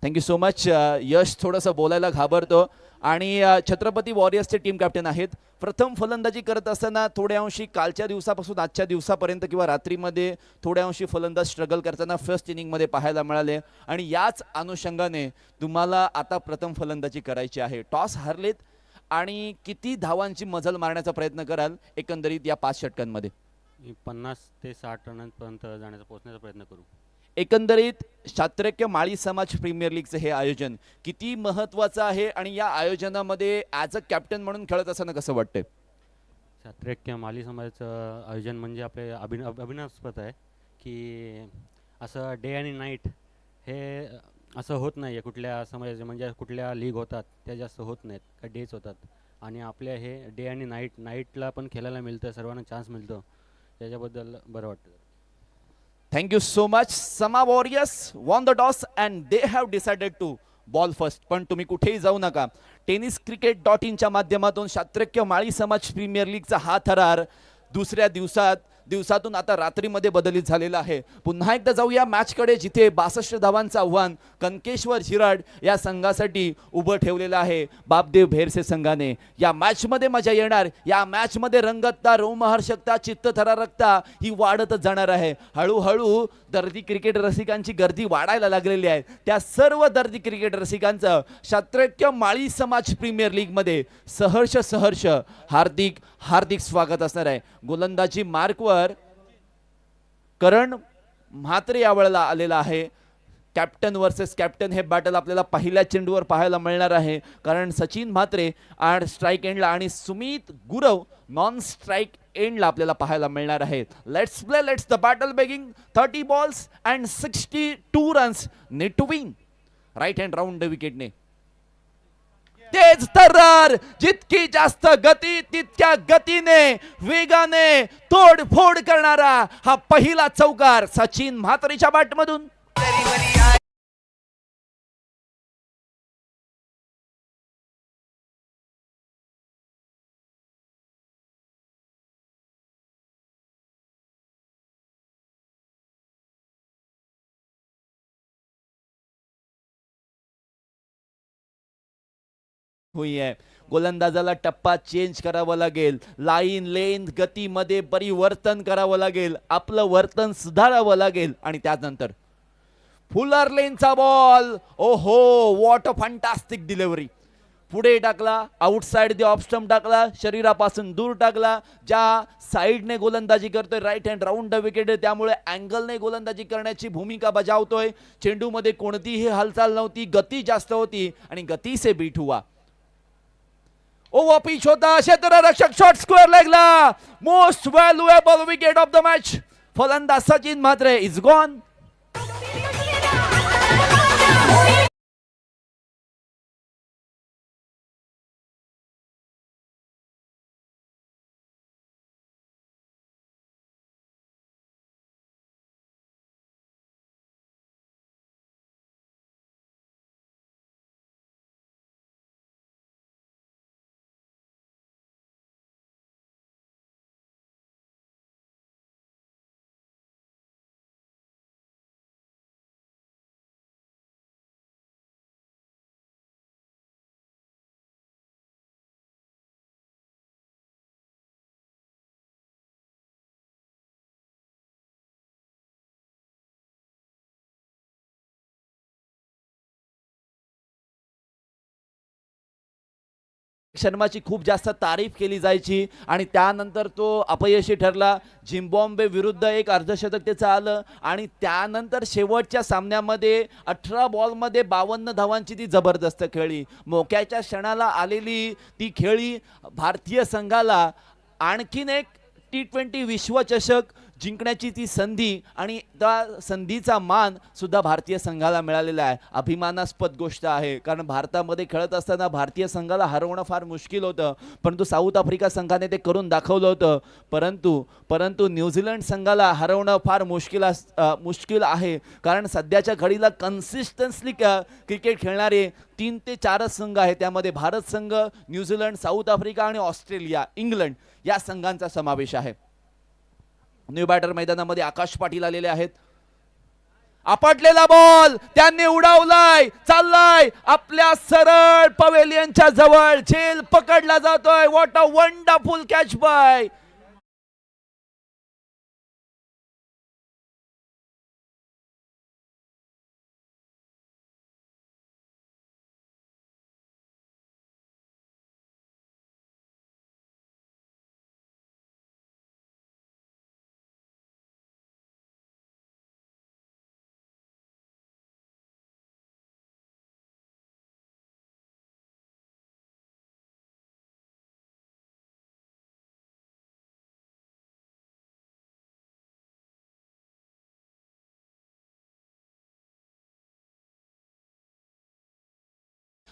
Thank you so much. यश थोडंसं बोलायला घाबरतो आणि छत्रपती वॉरियर्सचे टीम कॅप्टन आहेत. प्रथम फलंदाजी करत असताना थोड्या अंशी कालच्या दिवसापासून आजच्या दिवसापर्यंत किंवा रात्रीमध्ये थोड्या अंशी फलंदाज स्ट्रगल करताना फर्स्ट इनिंगमध्ये पाहायला मिळाले आणि याच अनुषंगाने तुम्हाला आता प्रथम फलंदाजी करायची आहे. टॉस हारलेत आणि किती धावांची मजल मारण्याचा प्रयत्न कराल एकंदरीत या 5 षटकांमध्ये? 50 ते 60 रनांपर्यंत जाण्याचा पोहोचण्याचा प्रयत्न करू. एकंदरीत शात्रक्य माळी समाज प्रीमियर लीगचं हे आयोजन किती महत्त्वाचं आहे आणि या आयोजनामध्ये ॲज अ कॅप्टन म्हणून खेळत असताना कसं वाटतंय? शात्रक्य माली समाजाचं आयोजन म्हणजे आपले अभिनवास्पद आहे की असं डे आणि नाईट हे असं होत नाही आहे कुठल्या समाजाचे, म्हणजे कुठल्या लीग होतात त्या जास्त होत नाहीत, का डेच होतात. आणि आपल्या हे डे आणि नाईटला पण खेळायला मिळतं, सर्वांना चान्स मिळतो, त्याच्याबद्दल बरं वाटतं. Thank you so much. Sama warriors won the toss and they have decided to bowl first. पण तुम्ही कुठेही जाऊ नका. टेनिस क्रिकेट .in च्या माध्यमातून शात्रक्य माळी समाज प्रीमियर लीगचा हा थरार दुसऱ्या दिवसातून आता रात्रीमध्ये बदलित झालेला आहे. पुन्हा एकदा जाऊया मॅचकडे, जिथे 62 धावांचं आव्हान कनकेश्वर झिराड या संघासाठी उभं ठेवलेलं आहे बापदेव भेरसे संघाने. या मॅचमध्ये मजा येणार, या मॅचमध्ये रंगतता, रोमहर्षकता, चित्तथरारकता ही वाढतच जाणार आहे. हळूहळू दर्दी क्रिकेट रसिकांची गर्दी वाढायला लागलेली आहे. त्या सर्व दर्दी क्रिकेट रसिकांचं शात्रक्य माळी समाज प्रीमियर लीगमध्ये सहर्ष हार्दिक स्वागत असणार आहे. गोलंदाजी मार्कवर करण म्हात्रे यावेळेला आलेला आहे. कॅप्टन वर्सेस कॅप्टन हे बॅटल आपल्याला पहिल्या चेंडूवर पाहायला मिळणार आहे, कारण सचिन म्हात्रे आणि स्ट्राईक एंडला आणि सुमित गुरव नॉन स्ट्राईक एंडला आपल्याला पाहायला मिळणार आहे. Let's play, let's the battle begin. 30 balls and 62 runs need to win. Right hand round विकेटने तेज तर्रार, जितकी जास्त गती तितक्या गतीने वेगाने तोडफोड करणारा हा पहिला चौकार सचिन म्हात्रेच्या बॅटमधून. हुई आहे. गोलंदाजाला टप्पा चेंज करावा लागेल, लाईन लेंथ गतीमध्ये परिवर्तन करावं लागेल, आपलं वर्तन सुधारावं लागेल. आणि त्यानंतर फुलर लेनचा बॉल, ओहो व्हॉट अ फंटास्टिक डिलिव्हरी. पुढे टाकला, आउटसाइड द ऑफ स्टंप टाकला, शरीरापासून दूर टाकला. ज्या साईडने गोलंदाजी करतोय, right hand round the wicket, त्यामुळे अँगलने गोलंदाजी करण्याची भूमिका बजावतोय. चेंडूमध्ये कोणतीही हालचाल नव्हती, गती जास्त होती आणि गती से बीट हुआ. ओव्हर पिच होता, क्षेत्ररक्षक शॉट स्क्वेअर लेगला. Most valuable wicket of the match. फलंदाज सचिन म्हात्रे इज गॉन. शर्माची खूप जास्त तारीफ केली जायची आणि त्यानंतर तो अपयशी ठरला. झिम्बाब्वे विरुद्ध एक अर्धशतक त्याचं आलं आणि त्यानंतर शेवटच्या सामन्यामध्ये 18 बॉलमध्ये 52 धावांची ती जबरदस्त खेळी. मोक्याच्या क्षणाला आलेली ती खेळी भारतीय संघाला आणखीन एक T20 विश्वचषक जिंकण्याची ती संधी आणि त्या संधीचा मान सुद्धा भारतीय संघाला मिळालेला आहे. अभिमानास्पद गोष्ट आहे, कारण भारतामध्ये खेळत असताना भारतीय संघाला हरवणं फार मुश्किल होतं, परंतु साऊथ आफ्रिका संघाने ते करून दाखवलं होतं. परंतु न्यूझीलंड संघाला हरवणं फार मुश्किल आहे, कारण सध्याच्या घडीला कन्सिस्टन्सली क्रिकेट खेळणारे 3 ते 4 संघ आहेत. त्यामध्ये भारत संघ, न्यूझीलंड, साऊथ आफ्रिका आणि ऑस्ट्रेलिया, इंग्लंड या संघांचा समावेश आहे. न्यू बॅटर मैदानामध्ये आकाश पाटील आलेले आहेत. आपटलेला बॉल त्यांनी उडवलाय, चाललाय आपल्या सरळ पवेलियनच्या जवळ, झेल पकडला जातोय. What a wonderful catch by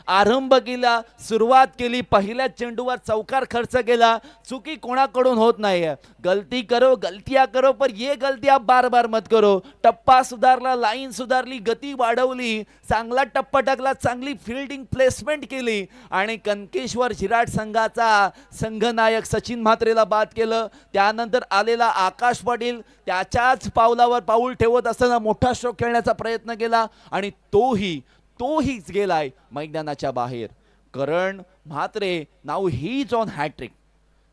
आरंभ केला, सुरुवात केली, पहिल्या चेंडूवर चौकार खर्च केला. चुकी कोणाकडून होत नाहीये. गलती करो, गलतियां करो, पर ये गलतियां बार बार मत करो. टप्पा सुधारला, लाईन सुधारली, गती वाढवली, चांगला टप्पा टाकला, चांगली फिल्डिंग प्लेसमेंट केली आणि कनकेश्वर विराट संघाचा संघनायक सचिन म्हात्रेला बाद केलं. त्यानंतर आलेला आकाश पाटील त्याच्याच पावलावर पाऊल ठेवत असताना मोठा स्ट्रोक खेळण्याचा प्रयत्न केला आणि तोहीच गेलाय मैदानाच्या बाहेर. करण म्हात्रे नाव हीच ऑन हॅट्रिक.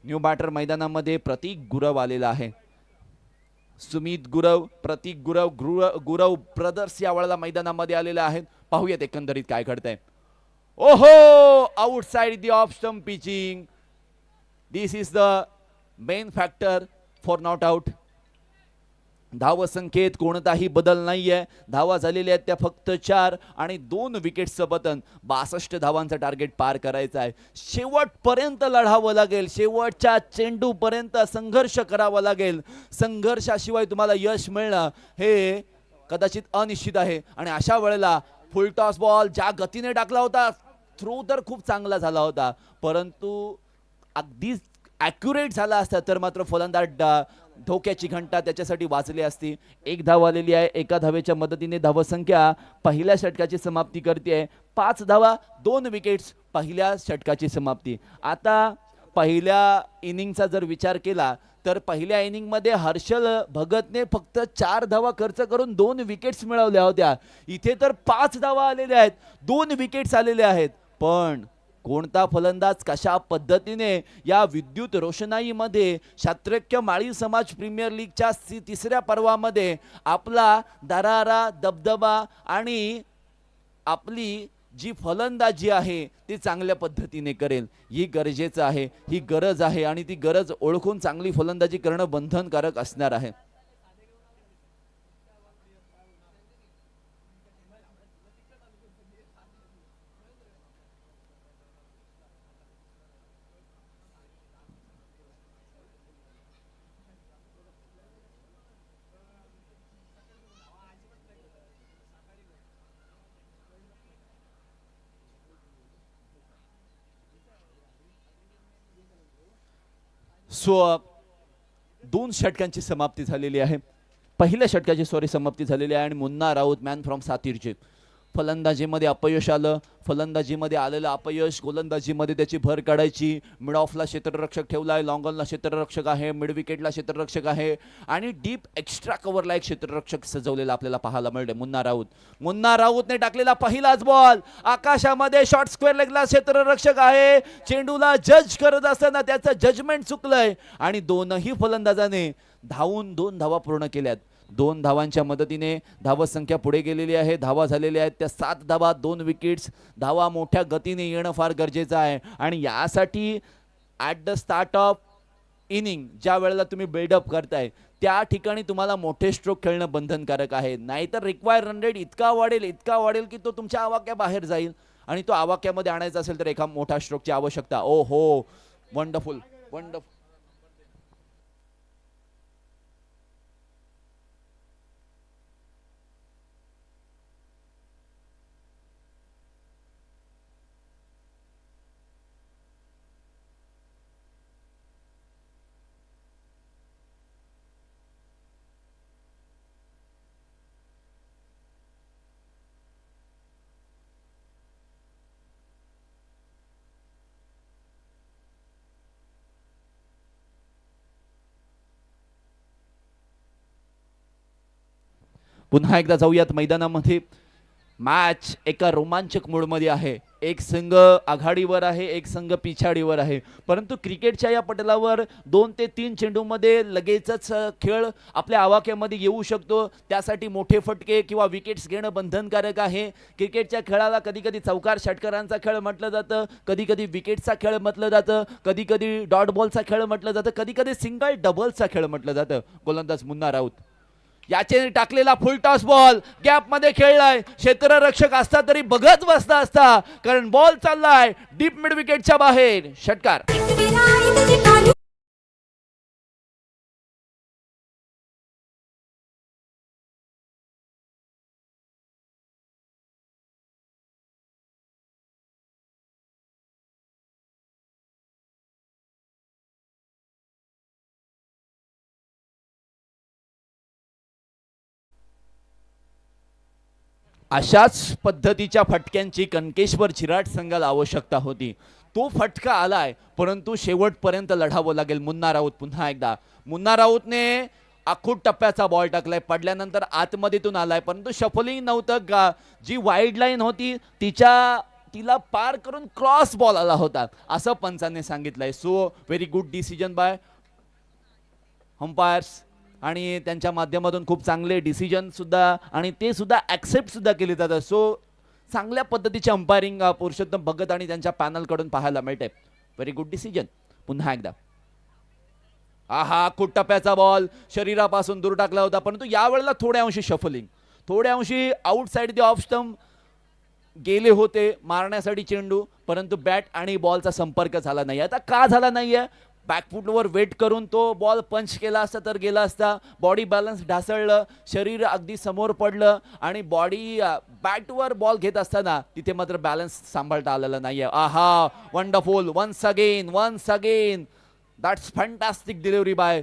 न्यू बॅटर मैदानामध्ये प्रतीक गुरव आलेला आहे. सुमित गुरव, प्रतीक गुरव, गुरव ब्रदर्स या वेळेला मैदानामध्ये आलेले आहेत. पाहूयात एकंदरीत काय घडतंय. ओहो, outside the off stump pitching. This is the main factor for not out. धावसंख्येत कोणताही बदल नाहीये. धावा झालेल्या आहेत त्या फक्त 4 आणि 2 विकेट्सचं पतन. 62 धावांचं टार्गेट पार करायचं आहे. शेवटपर्यंत लढावं लागेल, शेवटच्या चेंडूपर्यंत संघर्ष करावा लागेल. संघर्षाशिवाय तुम्हाला यश मिळणं हे कदाचित अनिश्चित आहे. आणि अशा वेळेला फुल टॉस बॉल ज्या गतीने टाकला होता, थ्रो तर खूप चांगला झाला होता, परंतु अगदीच ॲक्युरेट झाला असता तर मात्र फलंदाज धोक्याची घंटा त्याच्यासाठी वाजली असती. 1 धाव आलेली आहे. एका धावेच्या मदतीने धावसंख्या पहिल्या षटकाची समाप्ती करते. 5 धावा, 2 विकेट्स, पहिल्या षटकाची समाप्ती. आता पहिल्या इनिंगचा जर विचार केला तर पहिल्या इनिंगमध्ये हर्षल भगतने फक्त 4 धावा खर्च करून 2 विकेट्स मिळवल्या होत्या. इथे तर 5 धावा आलेल्या आहेत, 2 विकेट्स आलेल्या आहेत. पण कोणता फलंदाज कशा पद्धतीने या विद्युत रोषणाईमध्ये शात्रक्य माळी समाज प्रीमियर लीगच्या 3ऱ्या पर्वामध्ये आपला दरारा, दबदबा आणि आपली जी फलंदाजी आहे ती चांगल्या पद्धतीने करेल, ही गरजेचं आहे, ही गरज आहे आणि ती गरज ओळखून चांगली फलंदाजी करणं बंधनकारक असणार आहे. सो 2 षटकांची समाप्ती झालेली आहे. पहिल्या षटकाची समाप्ती झालेली आहे आणि मुन्ना राऊत मॅन फ्रॉम सातीरचे फलंदाजीमध्ये अपयश आलं. फलंदाजीमध्ये आलेलं अपयश गोलंदाजीमध्ये त्याची भर काढायची. मिड ऑफला क्षेत्ररक्षक ठेवलाय, लॉंग ऑनला क्षेत्ररक्षक आहे, मिड विकेटला क्षेत्ररक्षक आहे आणि डीप एक्स्ट्रा कव्हरला एक क्षेत्ररक्षक सजवलेला आपल्याला पाहायला मिळते. मुन्ना राऊतने टाकलेला पहिलाच बॉल आकाशामध्ये शॉर्ट स्क्वेअर लेगला क्षेत्ररक्षक आहे. चेंडूला जज करत असताना त्याचं जजमेंट चुकलंय आणि दोनही फलंदाजाने धावून 2 धावा पूर्ण केल्यात. 2 धावांच्या मदतीने धावसंख्या पुढे गेलेली आहे. धावा झालेल्या आहेत त्या 7 धावा, 2 विकेट्स. धावा मोठ्या गतीने येणं फार गरजेचं आहे आणि यासाठी at the start of inning ज्या वेळेला तुम्ही बिल्डअप करताय त्या ठिकाणी तुम्हाला मोठे स्ट्रोक खेळणं बंधनकारक आहे. नाहीतर रिक्वायर रन रेट इतका वाढेल की तो तुमच्या आवाक्याबाहेर जाईल आणि तो आवाक्यामध्ये आणायचा असेल तर एका मोठ्या स्ट्रोकची आवश्यकता. ओ हो, वंडरफुल. पुन्हा एकदा जाऊयात मैदानामध्ये. मॅच एका रोमांचक मूडमध्ये आहे. एक संघ आघाडीवर आहे, एक संघ पिछाडीवर आहे, परंतु क्रिकेटच्या या पटलावर 2 ते 3 चेंडूमध्ये लगेचच खेळ आपल्या आवाक्यामध्ये येऊ शकतो. त्यासाठी मोठे फटके किंवा विकेट्स घेणं बंधनकारक आहे. क्रिकेटच्या खेळाला कधी कधी चौकार षटकारांचा खेळ म्हटलं जातं, कधी कधी विकेटचा खेळ म्हटलं जातं, कधी कधी डॉट बॉलचा खेळ म्हटलं जातं, कधी कधी सिंगल डबलचा खेळ म्हटलं जातं. गोलंदाज मुन्ना राऊत याचे टाकलेला फुल टॉस बॉल गॅप मध्ये खेळलाय. क्षेत्ररक्षक असता तरी बघत बसला असता, कारण बॉल चाललाय डीप मिड विकेटच्या बाहेर. षटकार. अशाच पद्धतीच्या फटक्यांची कणकेश्वर झिराट संघाला आवश्यकता होती. तो फटका आलाय, परंतु शेवटपर्यंत लढावं लागेल. मुन्ना राऊत पुन्हा एकदा. मुन्ना राऊतने आखूट टप्प्याचा बॉल टाकलाय, पडल्यानंतर आतमध्येतून आलाय, परंतु शफलिंग नव्हतं का. जी वाईड लाईन होती तिला पार करून क्रॉस बॉल आला होता असं पंचांनी सांगितलंय. So very good decision by umpires, आणि त्यांच्या माध्यमातून खूप चांगले डिसिजन सुद्धा आणि ते सुद्धा ऍक्सेप्ट सुद्धा केले जातात. सो चांगल्या पद्धतीचे अंपायरिंग पुरुषोत्तम भगत आणि त्यांच्या पॅनल कडून पाहायला मिळते. Very good decision. पुन्हा एकदा आहा, खूप टप्प्याचा बॉल शरीरापासून दूर टाकला होता, परंतु यावेळेला थोड्या अंशी शफलिंग, थोड्या अंशी आउटसाइड द ऑफ स्टंप गेले होते मारण्यासाठी चेंडू, परंतु बॅट आणि बॉलचा संपर्क झाला नाही. आता का झाला नाहीये? बॅकफुटवर वेट करून तो बॉल पंच केला असता तर गेला असता. बॉडी बॅलन्स ढासळलं, शरीर अगदी समोर पडलं आणि बॉडी बॅटवर बॉल घेत असताना तिथे मात्र बॅलन्स सांभाळता आलेला नाहीये. आहा, wonderful. Once again that's fantastic delivery by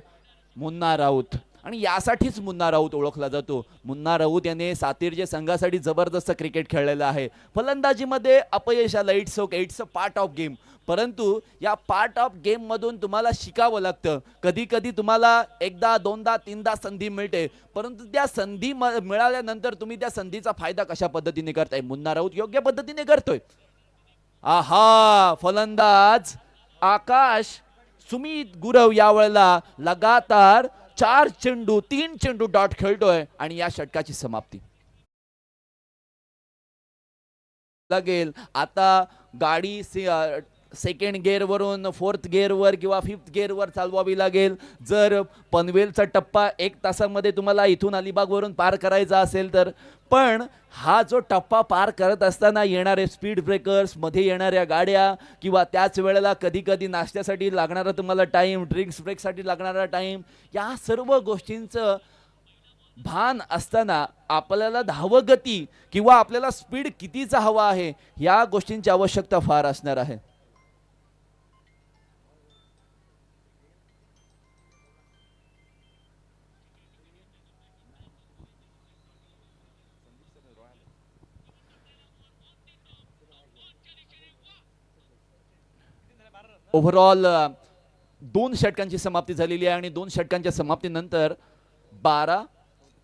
Munna Raut. आणि यासाठीच मुन्ना राऊत ओळखला जातो. मुन्ना राऊत याने सातिर्जे संघासाठी जबरदस्त क्रिकेट खेळलेलं आहे. फलंदाजीमध्ये अपयश आलं, it's okay, it's a part of game. परंतु या पार्ट ऑफ गेम मधून तुम्हाला शिकावं लागतं. कधी कधी तुम्हाला एकदा दोनदा तीनदा संधी मिळते, परंतु त्या संधी मिळाल्यानंतर तुम्ही त्या संधीचा फायदा कशा पद्धतीने करताय? मुन्ना राऊत योग्य पद्धतीने करतोय. आहा, फलंदाज आकाश सुमित गुरव यावेळेला लगातार 3 चेंडू डॉट खेळतोय आणि या षटकाची समाप्ती लागेल. आता गाडी सेकंड गिअर वरून फोर्थ गिअरवर किंवा फिफ्थ गिअरवर चालवावी लागेल. जर पनवेलचा टप्पा 1 तासामध्ये तुम्हाला इथून अलिबागवरून पार करायचा असेल तर. पण हा जो टप्पा पार करत असताना येणारे स्पीड ब्रेकर्स, मध्ये येणाऱ्या गाड्या किंवा त्याच वेळेला कधी कधी नाश्त्यासाठी लागणारा तुम्हाला टाईम, ड्रिंक्स ब्रेकसाठी लागणारा टाईम, या सर्व गोष्टींचं भान असताना आपल्याला धावगती किंवा आपल्याला स्पीड कितीचा हवा आहे या गोष्टींची आवश्यकता फार असणार आहे. ओव्हरऑल 2 षटकांची समाप्ती झालेली आहे आणि 2 षटकांच्या समाप्तीनंतर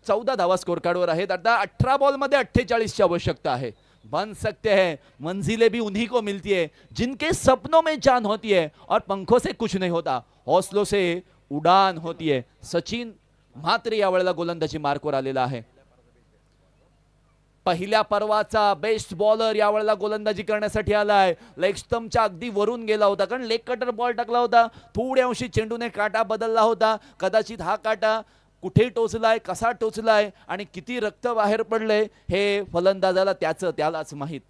14 धावा स्कोर कार्डवर आहेत. आता 18 बॉलमध्ये 48 ची आवश्यकता आहे. बन सकते हैं, मंजिलें भी उन्हीं को मिलती है जिनके सपनों में जान होती है और पंखों से कुछ नहीं होता, हौसलों से उडान होती है. सचिन म्हात्रे यावेळेला गोलंदाजी मार्कवर आलेला आहे. पहिल्या पर्वाचा बेस्ट बॉलर यावेळेला गोलंदाजी करण्यासाठी आलाय. लेग स्टंपच्या अगदी वरून गेला होता, कारण लेग कटर बॉल टाकला होता. थोड्या अंशी चेंडूने काटा बदलला होता. कदाचित हा काटा कुठे टोचलाय, कसा टोचलाय आणि किती रक्त बाहेर पडले हे फलंदाजाला त्यालाच माहीत.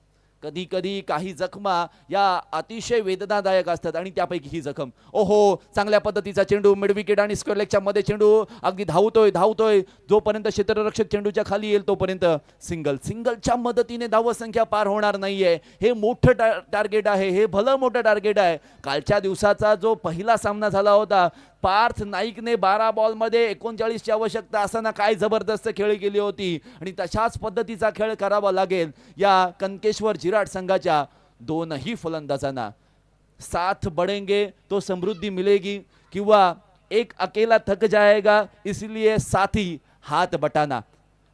कधी कधी काही जखमा या अतिशय वेदनादायक असतात आणि त्यापैकी ही जखम. ओहो, चांगल्या पद्धतीचा चेंडू मिड विकेट आणि स्क्वेअर लेगच्या मध्ये चेंडू अगदी धावतोय जोपर्यंत क्षेत्ररक्षक चेंडूच्या खाली येईल तोपर्यंत सिंगलच्या मदतीने धावसंख्या पार होणार नाहीये. हे मोठं टार्गेट आहे, हे भलं मोठं टार्गेट आहे. कालच्या दिवसाचा जो पहिला सामना झाला होता, पार्थ नाईकने 12 बॉलमध्ये 39 ची आवश्यकता असताना काय जबरदस्त खेळ केली होती आणि तशाच पद्धतीचा खेळ करावा लागेल या कणकेश्वर झिराट संघाच्या दोनही फलंदाजांना. साथ बढ़ेंगे तो समृद्धि मिलेगी किंवा एक अकेला थक जाएगा इसलिए साथी हाथ बटाना.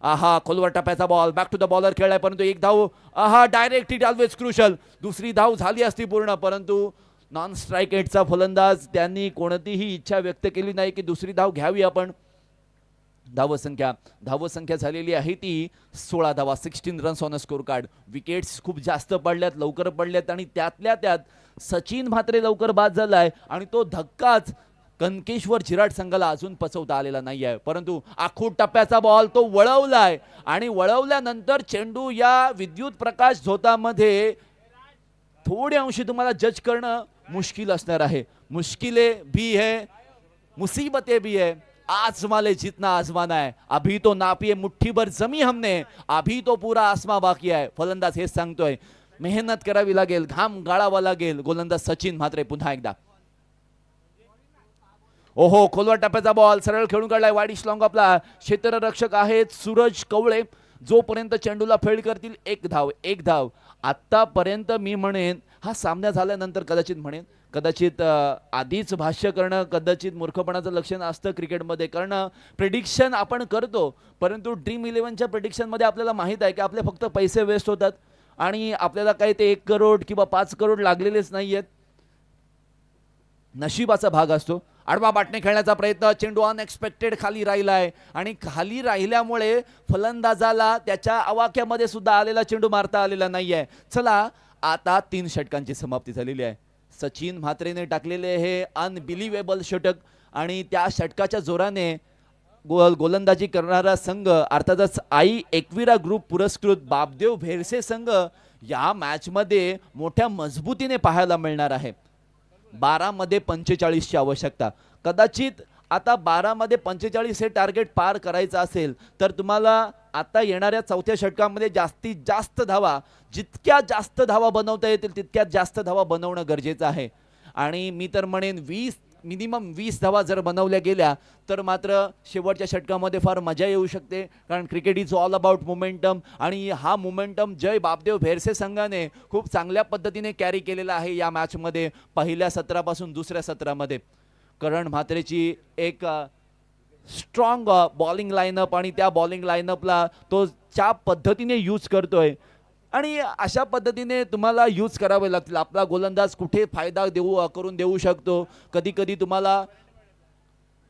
आहा, खोलवर टप्प्याचा ball back to the bowler खेळलाय, परंतु एक धाव. आहा, डायरेक्ट हिट ऑलवेज क्रुशल. दुसरी धाव झाली असती पूर्ण, परंतु नॉन स्ट्राइक एटचा फलंदाज त्यांनी कोणतीही इच्छा व्यक्त केली नाही की दुसरी धाव घ्यावी आपण. धावसंख्या झालेली आहे ती 16 धावा, 16 runs on a score card. Wickets खूप जास्त पडल्यात, लवकर पडल्यात आणि त्यातल्या त्यात सचिन म्हात्रे लवकर बाद झालाय आणि तो धक्काच कणकेश्वर झिराट संघाला अजून पचवता आलेला नाही आहे. परंतु आखूट टप्प्याचा बॉल तो वळवलाय आणि वळवल्यानंतर चेंडू या विद्युत प्रकाश झोतामध्ये थोडे अंशी तुम्हाला जज करणं मुश्किल असणार आहे. मुश्किलें भी है, मुसीबतें भी है, आजमा ले जितना आजमाना है. अभी तो नापी है मुट्ठी भर जमी हमने, अभी तो पूरा आसमा बाकी आहे. फलंदाज हेच सांगतोय. मेहनत करावी लागेल, घाम गाळावा लागेल. गोलंदाज सचिन म्हात्रे पुन्हा एकदा. ओहो, खोलवर टप्प्याचा बॉल सरळ खेळून काढलाय. वाईड लॉंग आपला क्षेत्ररक्षक आहेत सूरज कवळे. जोपर्यंत चेंडूला फेड करतील एक धाव एक धाव. आत्तापर्यंत मी म्हणेन हा सामना झाल्यानंतर कदाचित म्हणेन, कदाचित आधीच भाष्य करणं कदाचित मूर्खपणाचं लक्षण असतं क्रिकेटमध्ये. कारण प्रिडिक्शन आपण करतो, परंतु ड्रीम 11च्या प्रिडिक्शनमध्ये आपल्याला माहीत आहे की आपले फक्त पैसे वेस्ट होतात आणि आपल्याला काही ते 1 करोड किंवा 5 करोड लागलेलेच नाही आहेत. नशिबाचा भाग असतो. आडवा बाटणे खेळण्याचा प्रयत्न, चेंडू अनएक्सपेक्टेड खाली राहिलाय आणि खाली राहिल्यामुळे फलंदाजाला त्याच्या आवाक्यामध्ये सुद्धा आलेला चेंडू मारता आलेला नाहीये. चला आता 3 षटकांची समाप्ती झालेली आहे. सचिन म्हात्रेने टाकलेले हे अनबिलिव्हेबल षटक आणि त्या षटकाच्या जोराने गोलंदाजी करणारा संघ अर्थातच आई एकविरा ग्रुप पुरस्कृत बापदेव भेरसे संघ या मॅचमध्ये मोठ्या मजबूतीने पाहायला मिळणार आहे. 12 मध्ये 45ची आवश्यकता. कदाचित आता 12 मध्ये 45 हे टार्गेट पार करायचं असेल तर तुम्हाला आता येणाऱ्या चौथ्या षटकामध्ये जास्तीत जास्त धावा, जितक्या जास्त धावा बनवता येतील तितक्यात जास्त धावा बनवणं गरजेचं आहे. आणि मी तर म्हणेन मिनिमम 20 धावा जर बनवल्या गेल्या तर मात्र शेवटच्या षटकामध्ये फार मजा येऊ शकते. कारण cricket is all about momentum आणि हा मोमेंटम जय बापदेव भेरसे संघाने खूप चांगल्या पद्धतीने कॅरी केलेला आहे या मॅचमध्ये. पहिल्या सत्रापासून दुसऱ्या सत्रामध्ये करण म्हात्रेची एक स्ट्रॉंग बॉलिंग लाईनअप आणि त्या बॉलिंग लाईनअपला तो ज्या पद्धतीने यूज करतोय आणि अशा पद्धतीने तुम्हाला यूज करावे लागतील. आपला गोलंदाज कुठे फायदा करून देऊ शकतो. कधी कधी तुम्हाला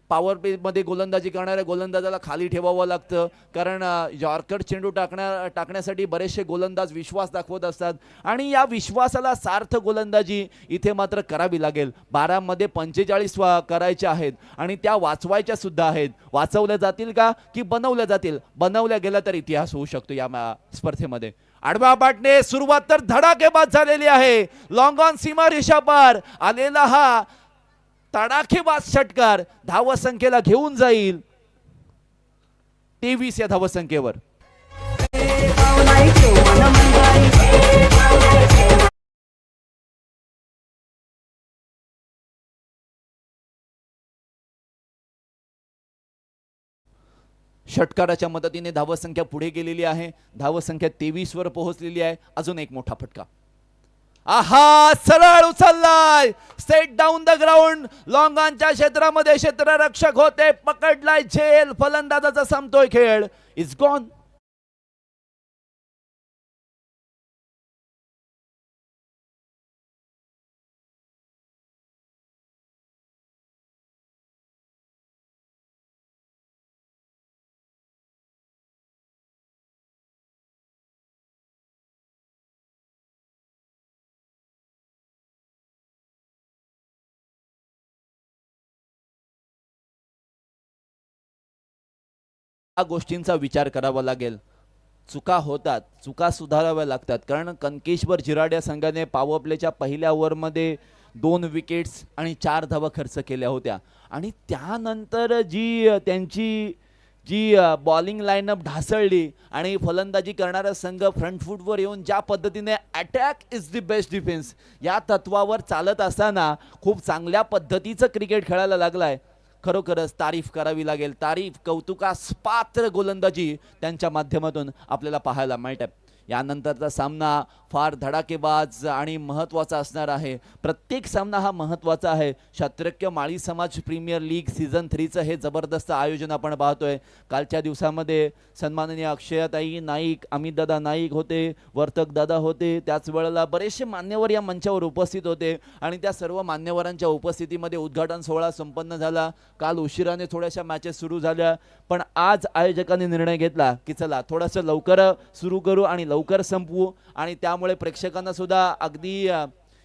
पॉवर प्लेमध्ये गोलंदाजी करणाऱ्या गोलंदाजाला खाली ठेवावं लागतं, कारण यॉर्कर चेंडू टाकण्यासाठी बरेचसे गोलंदाज विश्वास दाखवत असतात आणि या विश्वासाला सार्थ गोलंदाजी इथे मात्र करावी लागेल. 12 मध्ये 45 करायच्या आहेत आणि त्या वाचवायच्या सुद्धा आहेत. वाचवल्या जातील का की बनवल्या जातील? बनवल्या गेल्या तर इतिहास होऊ शकतो या स्पर्धेमध्ये. आडवा बाटणे सुरुवात तर धडाकेबाज झालेली आहे. लॉंग ऑन सीमा रेषा पार आलेला हा तडाखेबाज षटकार धावसंख्येला घेऊन जाईल 23 या धावसंख्येवर. षटकाराच्या मदतीने धावसंख्या पुढे गेलेली आहे. धावसंख्या 23 वर पोहोचलेली आहे. अजून एक मोठा फटका. आहा, सरळ उचललाय, set down the ground. Long ऑनच्या क्षेत्रामध्ये क्षेत्ररक्षक होते, पकडलाय झेल. फलंदाजाचा संपतोय खेळ. Is gone. या गोष्टींचा विचार करावा लागेल. चुका होतात, चुका सुधाराव्या लागतात. कारण कनकेश्वर जिराड्या संघाने पॉवर प्लेच्या पहिल्या ओव्हरमध्ये 2 विकेट्स आणि 4 धावा खर्च केल्या होत्या आणि त्यानंतर त्यांची बॉलिंग लाईनअप ढासळली आणि फलंदाजी करणारा संघ फ्रंट फूटवर येऊन ज्या पद्धतीने attack is the best defence या तत्वावर चालत असताना खूप चांगल्या पद्धतीचं क्रिकेट खेळायला लागलाय. खरोखरच तारीफ करावी लागेल. तारीफ, कौतुकास पात्र गोलंदाजी त्यांच्या माध्यमातून आपल्याला पाहायला मिळते. यानंतरचा सामना फार धडाकेबाज आणि महत्त्वाचा असणार आहे. प्रत्येक सामना हा महत्त्वाचा आहे. शात्रक्य माळी समाज प्रीमियर लीग सीझन 3चं हे जबरदस्त आयोजन आपण पाहतोय. कालच्या दिवसामध्ये सन्माननीय अक्षयाताई नाईक, अमितदादा नाईक होते, वर्तक दादा होते, त्याच वेळेला बरेचसे मान्यवर या मंचावर उपस्थित होते आणि त्या सर्व मान्यवरांच्या उपस्थितीमध्ये उद्घाटन सोहळा संपन्न झाला. काल उशिराने थोड्याशा मॅचेस सुरू झाल्या, पण आज आयोजकांनी निर्णय घेतला की चला थोडंसं लवकर सुरू करू आणि लवकर संपवू आणि त्यामुळे प्रेक्षकांना सुद्धा अगदी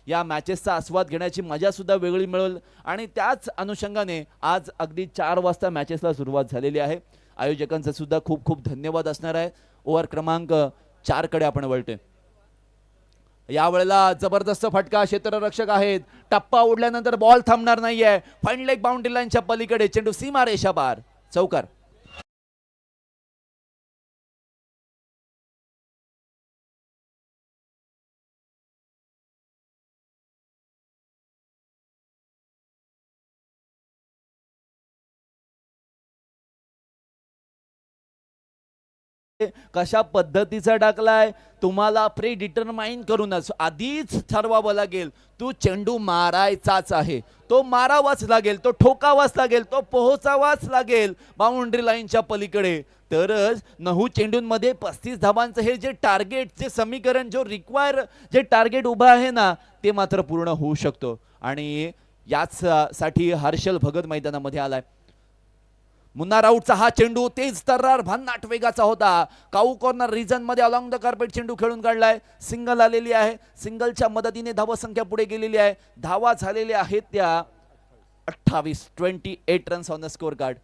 या मॅचेसचा आस्वाद घेण्याची मजा सुद्धा वेगळी मिळेल आणि त्याच अनुषंगाने आज अगदी 4 वाजता मॅचेसला सुरुवात झालेली आहे. आयोजकांचा सुद्धा खूप खूप धन्यवाद असणार आहे. ओव्हर क्रमांक 4 कडे आपण वळतोय. यावेळेला जबरदस्त फटका, क्षेत्ररक्षक आहेत. टप्पा उडल्यानंतर बॉल थांबणार नाहीये. फाईन लेग बाउंड्री लाईनच्या पलीकडे चेंडू सीमा रेषा पार. चौकार. कशा पद्धतीचा टाकलाय तुम्हाला प्री डिटरमाइन करूनच आधीच ठरवावं लागेल. तू चेंडू मारायचाच आहे, तो मारावाच लागेल, तो ठोकावाच लागेल, तो पोहोचावाच लागेल बाउंड्री लाईनच्या पलीकडे. तरच 9 चेंडूंमध्ये 35 धावांचं हे जे टार्गेट, जे समीकरण, जो रिक्वायर जे टार्गेट उभं आहे ना, ते मात्र पूर्ण होऊ शकतो. आणि याच साठी हर्षल भगत मैदानामध्ये आलाय. मुन्ना राऊतचा हा चेंडू तेज तर्रार भन्नाट वेगाचा होता. काऊ कॉर्नर रिजन मध्ये अलॉंग द कार्पेट चेंडू खेळून काढलाय. सिंगल आलेली आहे. सिंगलच्या मदतीने धावा संख्या पुढे गेलेली आहे. धावा झालेल्या आहेत त्या 28 runs on the score card.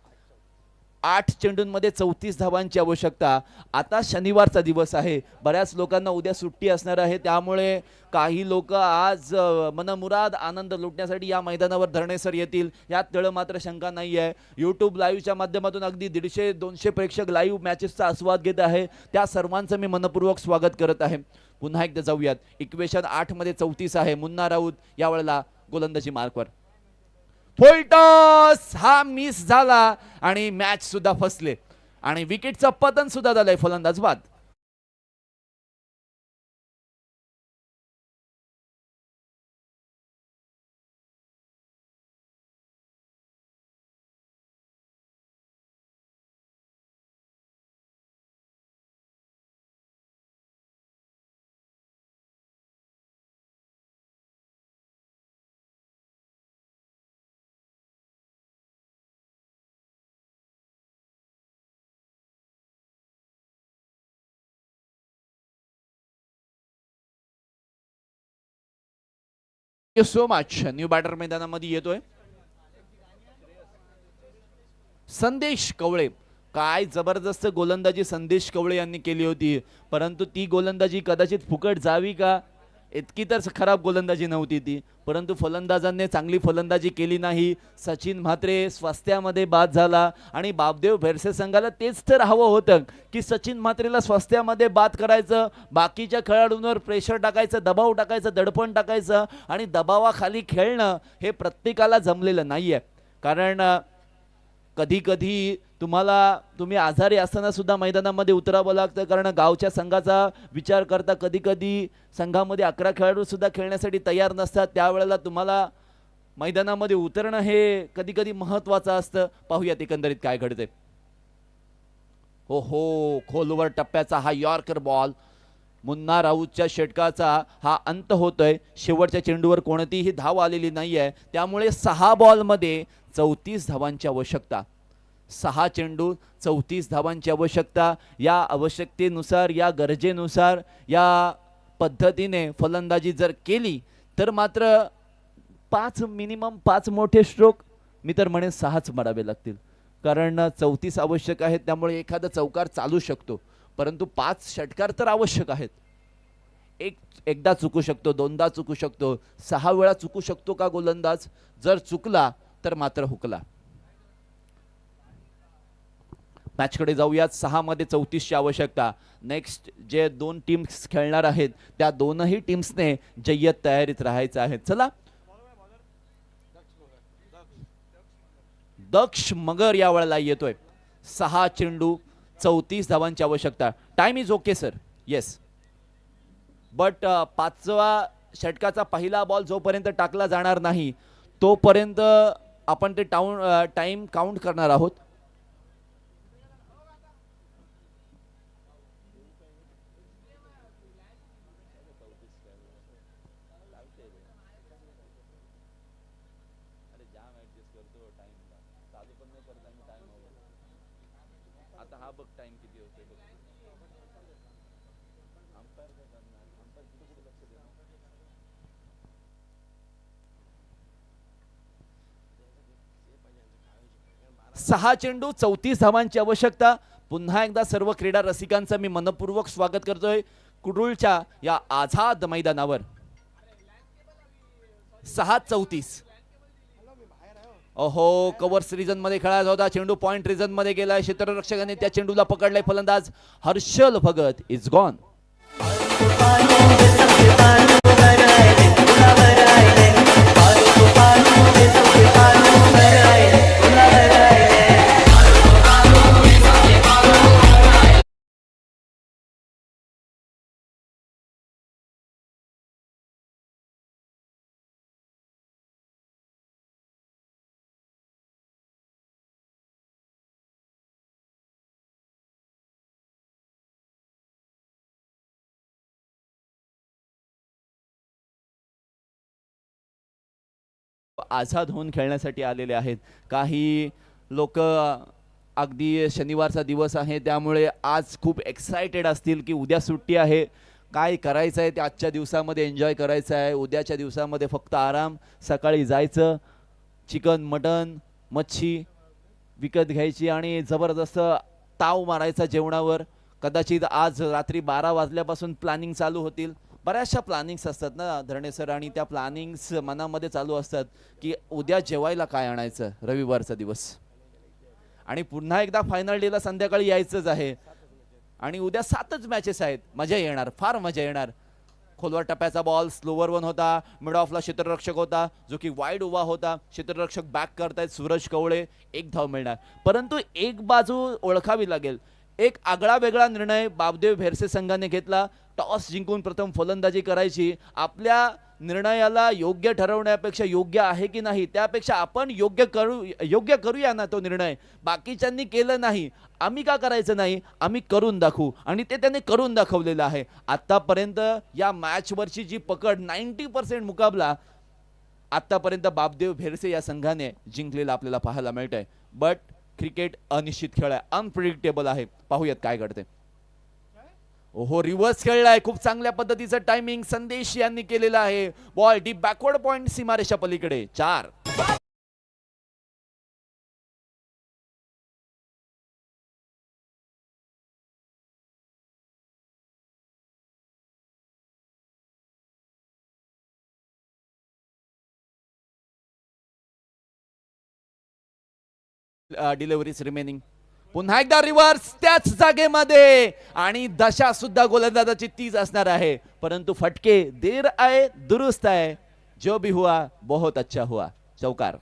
8 चेंडूंमध्ये 34 धावांची आवश्यकता. आता शनिवारचा दिवस आहे, बऱ्याच लोकांना उद्या सुट्टी असणार आहे, त्यामुळे काही लोक आज मनमुराद आनंद लुटण्यासाठी या मैदानावर धरणेसर येतील, यात तळ मात्र शंका नाही आहे. यूट्यूब लाईव्हच्या माध्यमातून अगदी 150-200 प्रेक्षक लाईव्ह मॅचेसचा आस्वाद घेत आहे. त्या सर्वांचं मी मनपूर्वक स्वागत करत आहे. पुन्हा एकदा जाऊयात. इक्वेशन 8 मध्ये 34 आहे. मुन्ना राऊत यावेळेला गोलंदाजी मार्कवर. फुल टॉस हा मिस झाला आणि मॅच सुद्धा फसले आणि विकेटचं पतन सुद्धा झालंय. फलंदाज बाद. So much. न्यू बॅटर मैदानामध्ये येतोय संदेश कवळे. काय जबरदस्त गोलंदाजी संदेश कवळे यांनी केली होती, परंतु ती गोलंदाजी कदाचित फुकट जावी का, इतकी तर खराब गोलंदाजी नव्हती ती, परंतु फलंदाजांनी चांगली फलंदाजी केली नाही. सचिन म्हात्रे स्वास्थ्यामध्ये बाद झाला आणि बापदेव भेरसे संघाला तेच तर हवं होतं की सचिन म्हात्रेला स्वास्थ्यामध्ये बाद करायचं, बाकीच्या खेळाडूंवर प्रेशर टाकायचं, दबाव टाकायचं, दडपण टाकायचं आणि दबावाखाली खेळणं हे प्रत्येकाला जमलेलं नाहीये. कारण कधी कधी तुम्ही आजारी असताना सुद्धा मैदानामध्ये उतरावं लागतं, कारण गावच्या संघाचा विचार करता कधी कधी संघामध्ये 11 खेळाडू सुद्धा खेळण्यासाठी तयार नसतात. त्यावेळेला तुम्हाला मैदानामध्ये उतरणं हे कधी कधी महत्त्वाचं असतं. पाहूयात एकंदरीत काय घडते. हो खोलवर टप्प्याचा हा यॉर्कर बॉल. मुन्ना राऊतच्या षटकाचा हा अंत होतोय. शेवटच्या चेंडूवर कोणतीही धाव आलेली नाहीये, त्यामुळे 6 बॉलमध्ये 34 धावांची आवश्यकता. 6 चेंडू 34 धावांची आवश्यकता. या आवश्यकतेनुसार, या गरजेनुसार, या पद्धतीने फलंदाजी जर केली तर मात्र 5 मोठे स्ट्रोक, मी तर म्हणेन 6च मारावे लागतील, कारण 34 आवश्यक आहेत. त्यामुळे एखादा चौकार चालू शकतो, परंतु 5 षटकार तर आवश्यक आहेत. एकदा चुकू शकतो, दोनदा चुकू शकतो, 6 वेळा चुकू शकतो का गोलंदाज? जर चुकला तर मात्र हुकला. मॅचकडे जाऊयात. 6 मध्ये 34 ची आवश्यकता. नेक्स्ट जे 2 टीम्स खेळणार आहेत त्या दोनही टीम्सने जय्यत तयारीत राहायचं आहे. चला, दक्ष मगर या वेळेला येतोय. 6 चेंडू 34 धावांची आवश्यकता. Time is okay sir, yes, but 5व्या षटकाचा पहिला बॉल जोपर्यंत टाकला जाणार नाही तोपर्यंत आपण ते टाइम काउंट करणार आहोत. आता हा बघ टाइम किती होतोय बघ. अंपायर काय करणार? अंपायर किती कुठे लक्ष देणार? 6 चेंडू 34 धावांची आवश्यकता. पुन्हा एकदा सर्व क्रीडा रसिकांचं मी मनपूर्वक स्वागत करतोय कुडूळच्या या आझाद मैदानावर. 6:34. ओहो, कव्हर्स रिजन मध्ये खेळायचा होता चेंडू, पॉइंट रिजन मध्ये गेलाय. क्षेत्ररक्षकाने त्या चेंडूला पकडलाय. फलंदाज हर्षल भगत इज गॉन. आझाद होऊन खेळण्यासाठी आलेले आहेत. काही लोक अगदी शनिवारचा दिवस आहे त्यामुळे आज खूप एक्सायटेड असतील की उद्या सुट्टी आहे, काय करायचं आहे ते आजच्या दिवसामध्ये एन्जॉय करायचं आहे, उद्याच्या दिवसामध्ये फक्त आराम, सकाळी जायचं, चिकन मटन मच्छी विकत घ्यायची आणि जबरदस्त ताव मारायचा जेवणावर. कदाचित आज रात्री 12 वाजल्यापासून प्लॅनिंग चालू होतील. बऱ्याचशा प्लॅनिंग्स असतात ना धरणे सर, आणि त्या प्लॅनिंग्स मनामध्ये चालू असतात की उद्या जेवायला काय आणायचं रविवारचा दिवस, आणि पुन्हा एकदा फायनल डेला संध्याकाळी यायचंच आहे. आणि उद्या 7च मॅचेस आहेत. मजा येणार, फार मजा येणार. खोलवर टप्प्याचा बॉल स्लोवर वन होता, मिड ऑफला क्षेत्ररक्षक होता जो की वाईड उभा होता. क्षेत्ररक्षक बॅक करतायत सूरज कवळे, 1 धाव मिळणार. परंतु एक बाजू ओळखावी लागेल, एक आगळा वेगळा निर्णय बाबदेव भेरसे संघाने घेतला. टॉस जिंकून प्रथम फलंदाजी करायची. आपल्या निर्णयाला योग्य ठरवण्यापेक्षा योग्य आहे की नाही त्यापेक्षा आपण योग्य करूया ना तो निर्णय. बाकीच्यांनी केलं नाही, आम्ही का करायचं नाही, आम्ही करून दाखवू, आणि ते त्याने करून दाखवलेलं आहे. आतापर्यंत या मॅचवरची जी पकड 90% मुकाबला आतापर्यंत बाबदेव भेरसे या संघाने जिंकलेला आपल्याला पाहायला मिळतंय. बट क्रिकेट अनिश्चित खेळ आहे, अनप्रिडिक्टेबल आहे. पाहूयात काय घडते. ओहो, रिव्हर्स खेळलाय, खूप चांगल्या पद्धतीचं टायमिंग संदेश यांनी केलेला आहे. बॉल डीप बॅकवर्ड पॉइंट सीमारेषा पलीकडे 4. Deliveries remaining. पुन्हा एकदा रिव्हर्स त्याच जागेमध्ये, आणि दशा सुद्धा गोलंदाजाची तीच असणार आहे. परंतु फटके देर आए दुरुस्त आहे. जो भी हुआ बहुत अच्छा हुआ. चौकार.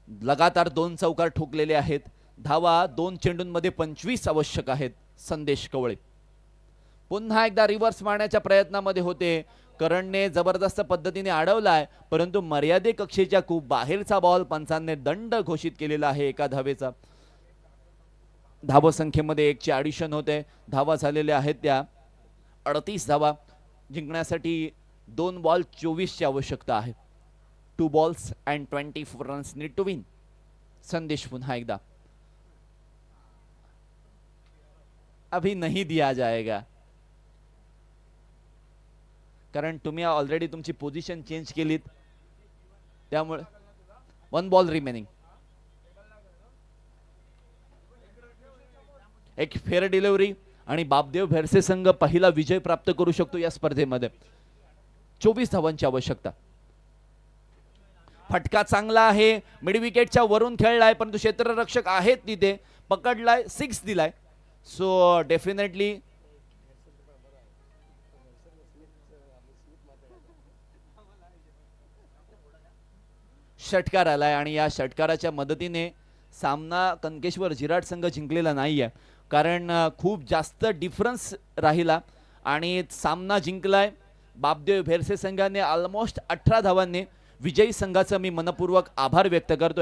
लगातार 2 चौकार ठोकलेले आहेत. धावा 2 चेंडूंमध्ये 25 आवश्यक आहेत. संदेश कवळे पुन्हा एकदा रिव्हर्स मारण्याच्या प्रयत्नामध्ये होते. करणने जबरदस्त पद्धतीने अडवलाय, परंतु मर्यादित कक्षेच्या खूप बाहेरचा बॉल पंचांनी दंड घोषित केलेला आहे. एका धावेचा. धावसंख्येमध्ये 1ची ॲडिशन होते. धावा झालेल्या आहेत त्या 38 धावा. जिंकण्यासाठी 2 बॉल 24ची आवश्यकता आहे. 2 balls and 24 runs need to win. संदेश पुन्हा एकदा. अभी नहीं दिया जाएगा, कारण तुम्ही ऑलरेडी तुमची पोझिशन चेंज केलीत, त्यामुळे 1 ball रिमेनिंग. एक फेअर डिलिव्हरी आणि बाबदेव भेरसे संघ पहिला विजय प्राप्त करू शकतो या स्पर्धेमध्ये. 24 धावांची आवश्यकता. फटका चांगला आहे, मिड विकेटच्या वरून खेळलाय, परंतु क्षेत्ररक्षक आहेत तिथे, पकडलाय, 6 दिलाय. सो डेफिनेटली षटकार आलाय, आणि या षटकाराच्या मदतीने सामना कनकेश्वर जिराट संघ जिंकलेला नाहीये, कारण खूप जास्त डिफरन्स राहिला आणि सामना जिंकलाय बाबदेव भेरसे संघाने ऑलमोस्ट 18 धावांनी. विजयी संघाचा मी मनपूर्वक आभार व्यक्त करतो.